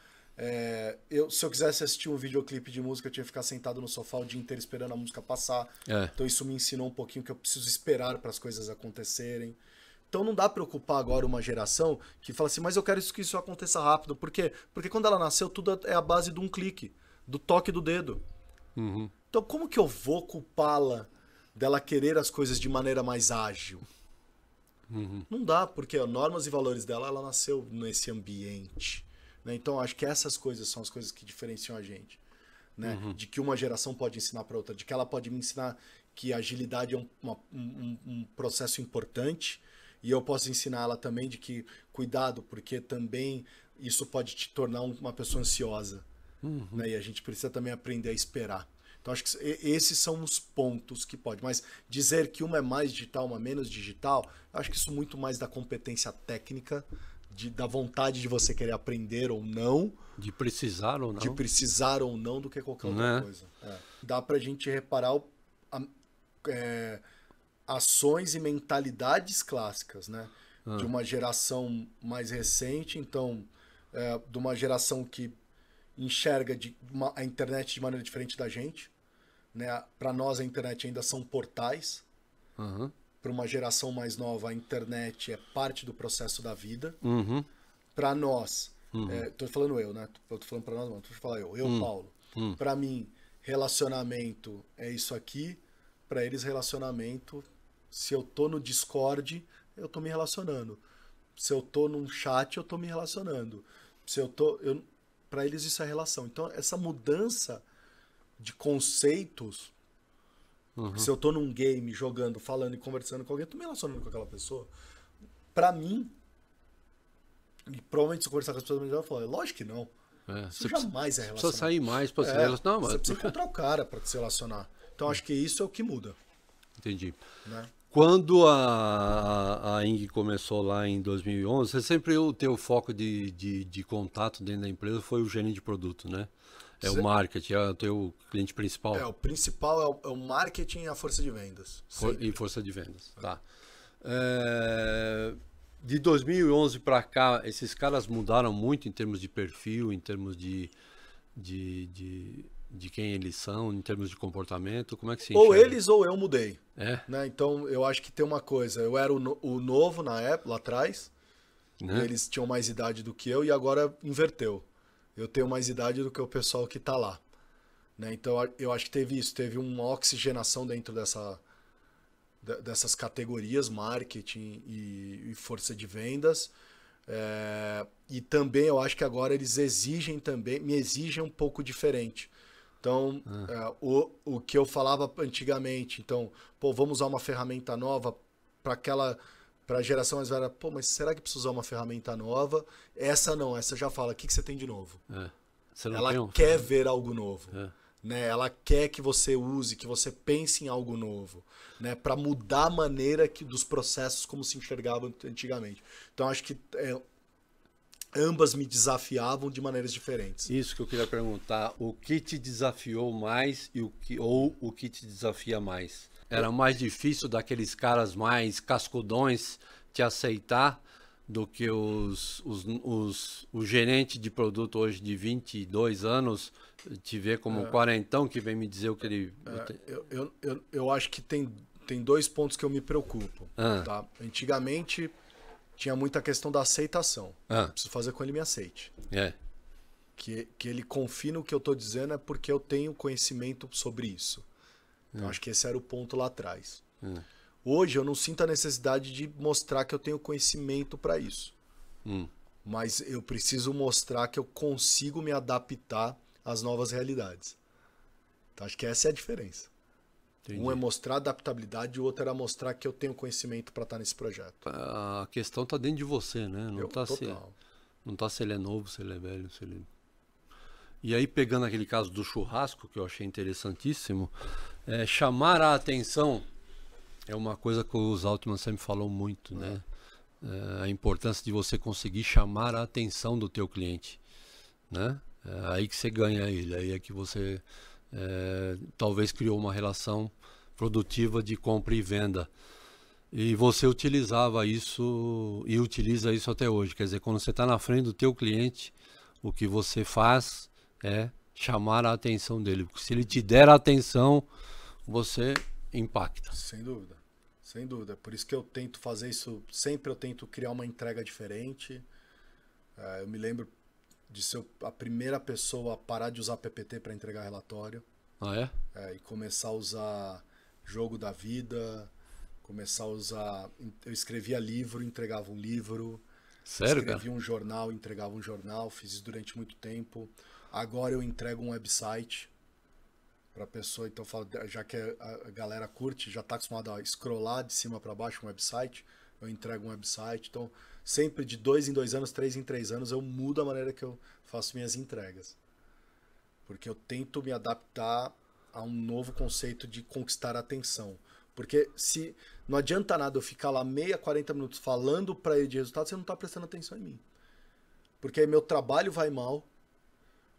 Se eu quisesse assistir um videoclipe de música, eu tinha que ficar sentado no sofá o dia inteiro esperando a música passar. Então isso me ensinou um pouquinho que eu preciso esperar para as coisas acontecerem. Então não dá para ocupar agora uma geração que fala assim, mas eu quero que isso aconteça rápido. Por quê? Porque quando ela nasceu, tudo é a base de um clique, do toque do dedo. Uhum. Então como que eu vou culpá-la dela querer as coisas de maneira mais ágil? Uhum. Não dá, porque normas e valores dela, ela nasceu nesse ambiente. Né? Então acho que essas coisas são as coisas que diferenciam a gente. Né? Uhum. De que uma geração pode ensinar para outra, de que ela pode me ensinar que agilidade é um processo importante, e eu posso ensinar ela também de que cuidado, porque também isso pode te tornar uma pessoa ansiosa. Uhum. Né? E a gente precisa também aprender a esperar. Então acho que esses são os pontos que pode. Mas dizer que uma é mais digital, uma menos digital, acho que isso muito mais da competência técnica, da vontade de você querer aprender ou não. De precisar ou não. De precisar ou não do que qualquer outra coisa. Dá pra gente reparar ações e mentalidades clássicas, né? De uma geração mais recente, então, de uma geração que enxerga a internet de maneira diferente da gente, né? Para nós a internet ainda são portais. Uhum. Para uma geração mais nova a internet é parte do processo da vida. Uhum. Para nós, tô falando eu, né? Tô falando para nós, não, tô falando eu, Paulo. Para mim, relacionamento é isso aqui. Para eles, relacionamento, se eu tô no Discord, eu tô me relacionando. Se eu tô num chat, eu tô me relacionando. Para eles isso é relação. Então, essa mudança de conceitos, se eu tô num game, jogando, falando e conversando com alguém, eu tô me relacionando com aquela pessoa. Para mim, e provavelmente se eu conversar com as pessoas, eu vou falar, lógico que não. Isso jamais é relacionar. Precisa sair mais para se relacionar. Você precisa encontrar o cara para se relacionar. Então, acho que isso é o que muda. Entendi. Né? Quando a Ing começou lá em 2011, você sempre o teu foco de contato dentro da empresa foi o gerente de produto, né? O marketing, é o teu cliente principal. O principal é o marketing e a força de vendas. E força de vendas, tá. De 2011 para cá, esses caras mudaram muito em termos de perfil, em termos de quem eles são, em termos de comportamento, como é que se enxerga? Ou eles ou eu mudei. Né? Então, eu acho que tem uma coisa, eu era o novo na época, lá atrás, né? Eles tinham mais idade do que eu e agora inverteu. Eu tenho mais idade do que o pessoal que está lá. Né? Então, eu acho que teve isso, teve uma oxigenação dentro dessas categorias, marketing e força de vendas. E também eu acho que agora eles me exigem um pouco diferente. Então, o que eu falava antigamente, então, vamos usar uma ferramenta nova para a geração mais velha, mas será que precisa usar uma ferramenta nova? Essa não, essa já fala, o que você tem de novo? Ela quer ver algo novo. Né? Ela quer que você use, que você pense em algo novo, né? Para mudar a maneira dos processos como se enxergavam antigamente. Então, acho que ambas me desafiavam de maneiras diferentes. Isso que eu queria perguntar. O que te desafiou mais ou o que te desafia mais? Era mais difícil daqueles caras mais cascudões te aceitar do que o gerente de produto hoje de 22 anos te ver como um quarentão que vem me dizer o que ele... Eu acho que tem 2 pontos que eu me preocupo. Tá? Antigamente... tinha muita questão da aceitação. Preciso fazer com ele me aceite. Que ele confie no que eu estou dizendo é porque eu tenho conhecimento sobre isso. Então, acho que esse era o ponto lá atrás. Hoje eu não sinto a necessidade de mostrar que eu tenho conhecimento para isso. Mas eu preciso mostrar que eu consigo me adaptar às novas realidades. Então, acho que essa é a diferença. Entendi. Um é mostrar adaptabilidade e o outro era mostrar que eu tenho conhecimento para estar nesse projeto. A questão está dentro de você, né? Não está se ele é novo, se ele é velho, se ele... E aí, pegando aquele caso do churrasco, que eu achei interessantíssimo, chamar a atenção É uma coisa que o Zaltman sempre falou muito, né? A importância de você conseguir chamar a atenção do teu cliente, né? É aí que você ganha ele, aí é que você talvez criou uma relação produtiva de compra e venda. E você utilizava isso e utiliza isso até hoje. Quer dizer, quando você está na frente do teu cliente, o que você faz é chamar a atenção dele. Porque se ele te der a atenção, você impacta. Sem dúvida, sem dúvida. Por isso que eu tento fazer isso, sempre eu tento criar uma entrega diferente. Eu me lembro de ser a primeira pessoa a parar de usar PPT para entregar relatório. Ah, é? E começar a usar jogo da vida, começar a usar... Eu escrevia livro, entregava um livro. Sério, escrevia cara? um jornal, entregava um jornal. Fiz isso durante muito tempo. Agora eu entrego um website para a pessoa. Então eu falo, já que a galera curte, já está acostumada a scrollar de cima para baixo um website, eu entrego um website. Então sempre de 2 em 2 anos, 3 em 3 anos, eu mudo a maneira que eu faço minhas entregas. Porque eu tento me adaptar a um novo conceito de conquistar a atenção. Porque se não adianta nada eu ficar lá 40 minutos falando para ele de resultado, você não está prestando atenção em mim. Porque aí meu trabalho vai mal,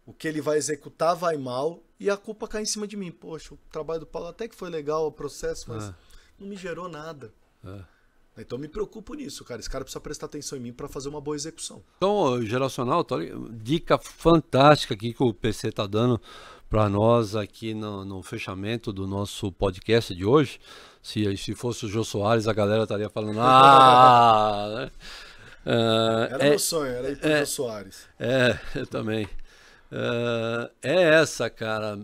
o que ele vai executar vai mal e a culpa cai em cima de mim. Poxa, o trabalho do Paulo até que foi legal, o processo, mas não me gerou nada. Então eu me preocupo nisso, cara. Esse cara precisa prestar atenção em mim para fazer uma boa execução. Então, geracional, dica fantástica aqui que o PC está dando para nós aqui no fechamento do nosso podcast de hoje. Se fosse o Jô Soares, a galera estaria falando, né? Era meu sonho, era ir pro Jô Soares. Eu também. Essa, cara.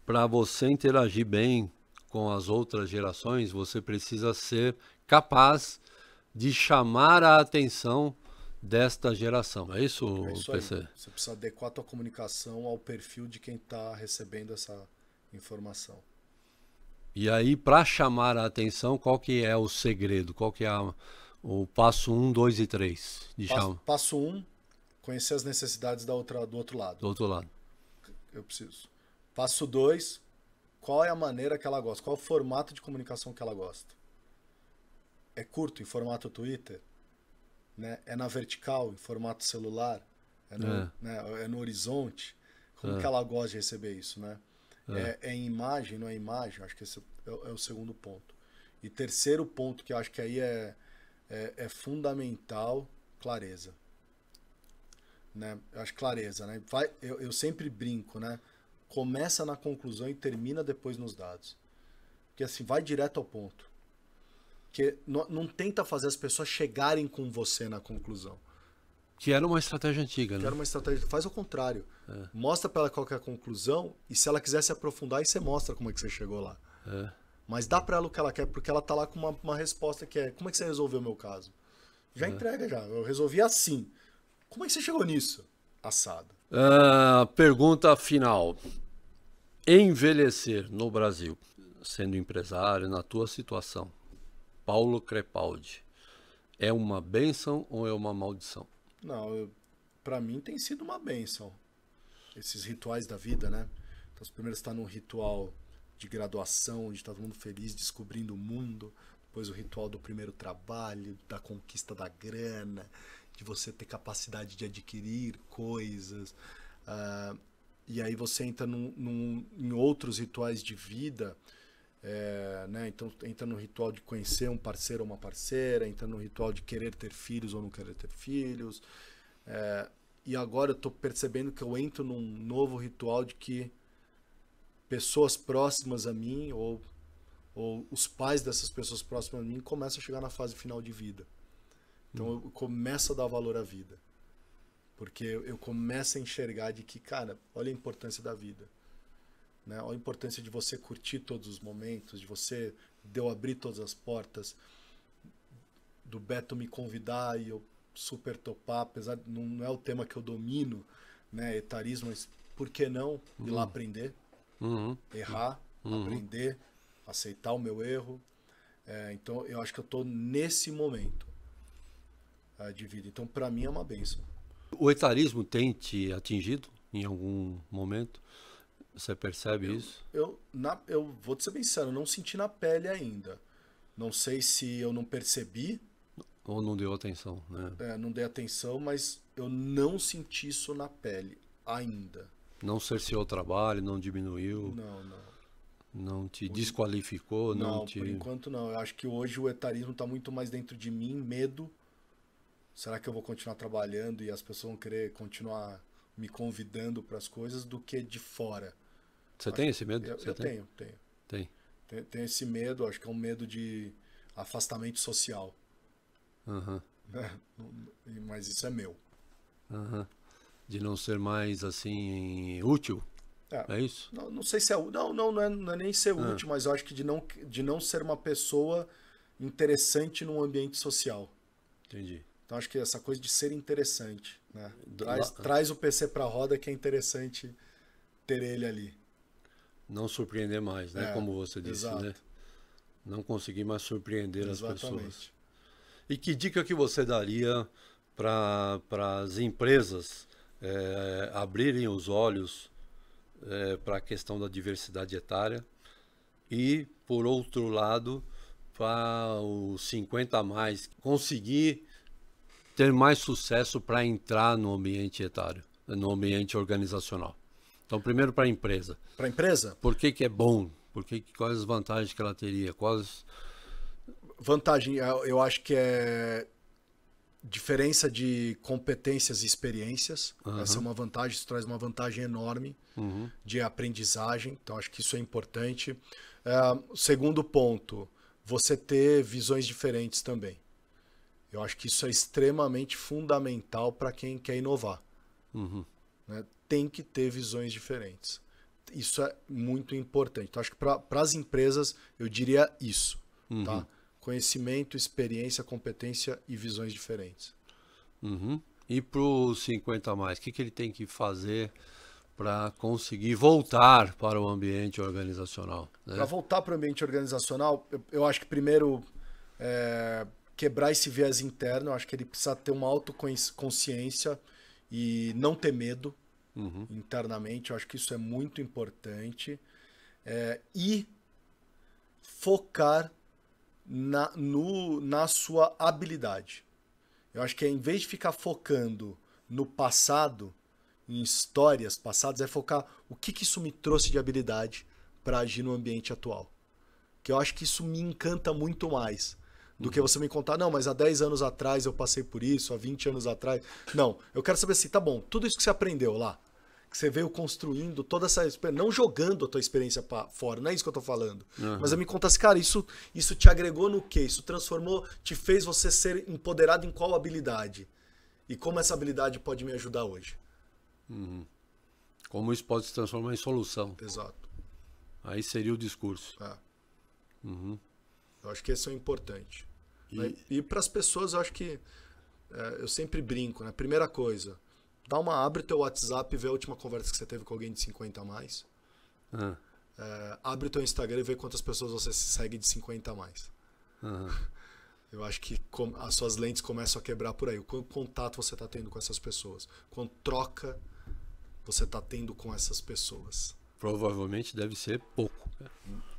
Para você interagir bem com as outras gerações, você precisa ser capaz de chamar a atenção desta geração. É isso, PC? Aí. Você precisa adequar a tua comunicação ao perfil de quem está recebendo essa informação. E aí, para chamar a atenção, qual que é o segredo? Qual que é o passo 1, 2 e 3? Passo 1, conhecer as necessidades do outro lado. Do outro lado. Eu preciso. Passo 2, qual é a maneira que ela gosta? Qual é o formato de comunicação que ela gosta? É curto, em formato Twitter? Né? É na vertical, em formato celular? É no horizonte? Como que ela gosta de receber isso, né? É em imagem, não é imagem? Acho que esse é o segundo ponto. E terceiro ponto, que eu acho que aí é fundamental, clareza. Né? Eu acho clareza, né? Eu sempre brinco, né? Começa na conclusão e termina depois nos dados. Porque assim, vai direto ao ponto. Porque não tenta fazer as pessoas chegarem com você na conclusão. Que era uma estratégia antiga, né? Que era uma estratégia. Faz ao contrário. Mostra para ela qual que é a conclusão e se ela quiser se aprofundar, aí você mostra como é que você chegou lá. Mas dá para ela o que ela quer, porque ela tá lá com uma resposta que é: como é que você resolveu o meu caso? Já entrega já. Eu resolvi assim. Como é que você chegou nisso? Assado. Pergunta final. Envelhecer no Brasil, sendo empresário, na tua situação, Paulo Crepaldi, é uma bênção ou é uma maldição? Não, para mim tem sido uma bênção. Esses rituais da vida, né? Então, os primeiros está num ritual de graduação, onde está todo mundo feliz, descobrindo o mundo. Depois o ritual do primeiro trabalho, da conquista da grana, de você ter capacidade de adquirir coisas. E aí você entra em outros rituais de vida, né? Então entra no ritual de conhecer um parceiro ou uma parceira, entra no ritual de querer ter filhos ou não querer ter filhos. E agora eu estou percebendo que eu entro num novo ritual de que pessoas próximas a mim ou os pais dessas pessoas próximas a mim começam a chegar na fase final de vida. Então eu começo a dar valor à vida. Porque eu começo a enxergar de que, cara, olha a importância da vida. Né? Olha a importância de você curtir todos os momentos, de eu abrir todas as portas, do Beto me convidar e eu super topar, apesar de não é o tema que eu domino, né, etarismo, mas por que não ir lá aprender, errar, aprender, aceitar o meu erro. Então eu acho que eu estou nesse momento de vida. Então para mim é uma bênção. O etarismo tem te atingido em algum momento? Você percebe isso? Eu vou te ser bem sincero, eu não senti na pele ainda. Não sei se eu não percebi, Ou não deu atenção, né? não dei atenção, mas eu não senti isso na pele ainda. Não cerceou o trabalho, não diminuiu, Não. não te desqualificou, não te... Por enquanto não. Eu acho que hoje o etarismo está muito mais dentro de mim, medo. Será que eu vou continuar trabalhando e as pessoas vão querer continuar me convidando para as coisas do que de fora? Você tem esse medo? Eu tenho. Tem. Tenho esse medo, acho que é um medo de afastamento social. Aham. Mas isso é meu. Aham. De não ser mais, assim, útil? É isso? Não sei se é útil. Não é nem ser útil, mas eu acho que de não ser uma pessoa interessante num ambiente social. Entendi. Então acho que essa coisa de ser interessante, né? Traz o PC pra roda que é interessante ter ele ali. Não surpreender mais, né? Como você disse, exato. né? Não conseguir mais surpreender Exatamente. as pessoas. E que dica que você daria para as empresas abrirem os olhos para a questão da diversidade etária e, por outro lado, para os 50 a mais conseguir ter mais sucesso para entrar no ambiente etário, no ambiente organizacional? Então, primeiro para a empresa. Para a empresa? Por que é bom? Quais as vantagens que ela teria? Vantagem, eu acho que é diferença de competências e experiências. Essa é uma vantagem, isso traz uma vantagem enorme de aprendizagem. Então, acho que isso é importante. Segundo ponto, você ter visões diferentes também. Eu acho que isso é extremamente fundamental para quem quer inovar. Né? Tem que ter visões diferentes. Isso é muito importante. Então, acho que para as empresas, eu diria isso. Tá? Conhecimento, experiência, competência e visões diferentes. E para os 50 a mais, o que ele tem que fazer para conseguir voltar para o ambiente organizacional? Né? Para voltar para o ambiente organizacional, eu acho que primeiro quebrar esse viés interno. Eu acho que ele precisa ter uma autoconsciência e não ter medo internamente. Eu acho que isso é muito importante. E focar na sua habilidade. Eu acho que em vez de ficar focando no passado, em histórias passadas, é focar o que isso me trouxe de habilidade para agir no ambiente atual. Que eu acho que isso me encanta muito mais do que você me contar, não, mas há 10 anos atrás eu passei por isso, há 20 anos atrás. Não, eu quero saber assim, tá bom, tudo isso que você aprendeu lá, que você veio construindo toda essa experiência, não jogando a tua experiência para fora, não é isso que eu tô falando. Mas eu me contar assim, cara, isso te agregou no quê? Isso transformou, te fez você ser empoderado em qual habilidade? E como essa habilidade pode me ajudar hoje? Como isso pode se transformar em solução? Exato. Aí seria o discurso. Eu acho que esse é o importante. E para as pessoas, eu acho que eu sempre brinco, né? Primeira coisa, abre o teu WhatsApp e vê a última conversa que você teve com alguém de 50 a mais. Abre o teu Instagram e vê quantas pessoas você segue de 50 a mais. Eu acho que as suas lentes começam a quebrar por aí. O quanto contato você está tendo com essas pessoas. Quanto troca você está tendo com essas pessoas. Provavelmente deve ser pouco.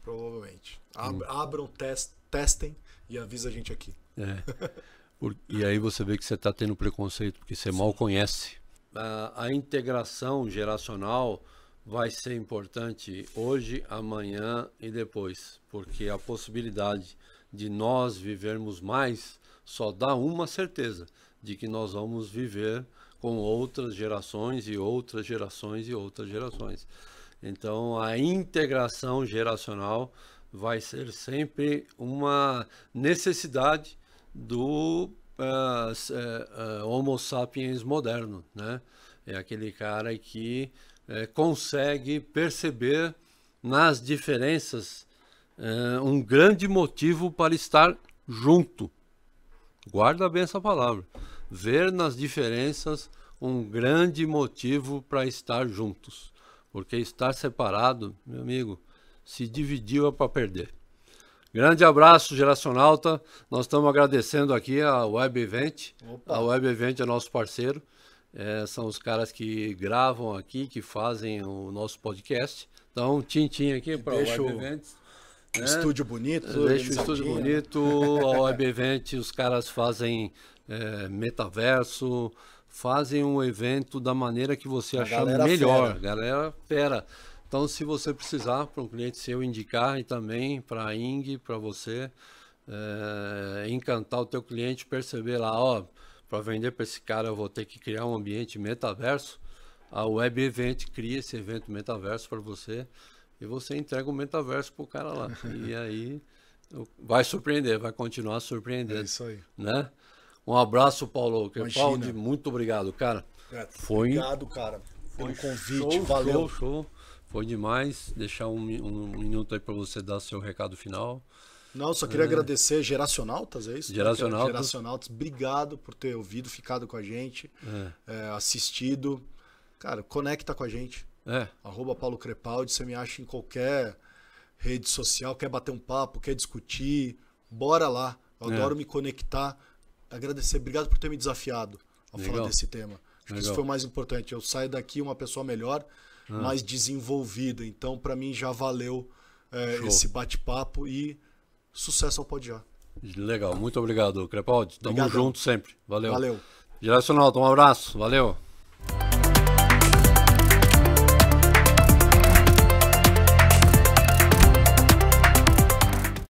Provavelmente. Abram, testem e avisa a gente aqui. E aí você vê que você está tendo preconceito porque você mal conhece. A integração geracional vai ser importante hoje, amanhã e depois, porque a possibilidade de nós vivermos mais só dá uma certeza, de que nós vamos viver com outras gerações e outras gerações e outras gerações. Então a integração geracional vai ser sempre uma necessidade do Homo sapiens moderno, né? É aquele cara que consegue perceber nas diferenças um grande motivo para estar junto. Guarda bem essa palavra. Ver nas diferenças um grande motivo para estar juntos. Porque estar separado, meu amigo, se dividiu é para perder. Grande abraço, Geracionalta. Nós estamos agradecendo aqui a Web Event. A Web Event é nosso parceiro. são os caras que gravam aqui, que fazem o nosso podcast. Então, Tintim aqui para o Web Events. Estúdio bonito. Deixa o estúdio bonito. A Web Event, os caras fazem metaverso, fazem um evento da maneira que você achar melhor. Galera fera. Então, se você precisar para um cliente seu indicar, e também para a Ing, para você encantar o teu cliente, perceber lá, ó, para vender para esse cara eu vou ter que criar um ambiente metaverso. A Web Event cria esse evento metaverso para você e você entrega o metaverso para o cara lá. E aí vai surpreender, vai continuar surpreendendo. É isso aí. Né? Um abraço, Paulo Crepaldi. Muito obrigado, cara. Obrigado, cara, pelo convite. Valeu. Show. Foi demais. Deixar um minuto aí para você dar seu recado final. Não, só queria agradecer Geracionautas, é isso? Geracionautas. Obrigado por ter ouvido, ficado com a gente, assistido. Cara, conecta com a gente. @Paulo Crepaldi, você me acha em qualquer rede social, quer bater um papo, quer discutir, bora lá. Eu adoro me conectar. Agradecer, obrigado por ter me desafiado ao falar desse tema. Acho que isso foi o mais importante. Eu saio daqui uma pessoa melhor, mais desenvolvida. Então, para mim, já valeu esse bate-papo e sucesso ao Pode Já. Legal, muito obrigado, Crepaldi. Tamo junto sempre. Valeu. Valeu. Geracional, um abraço. Valeu.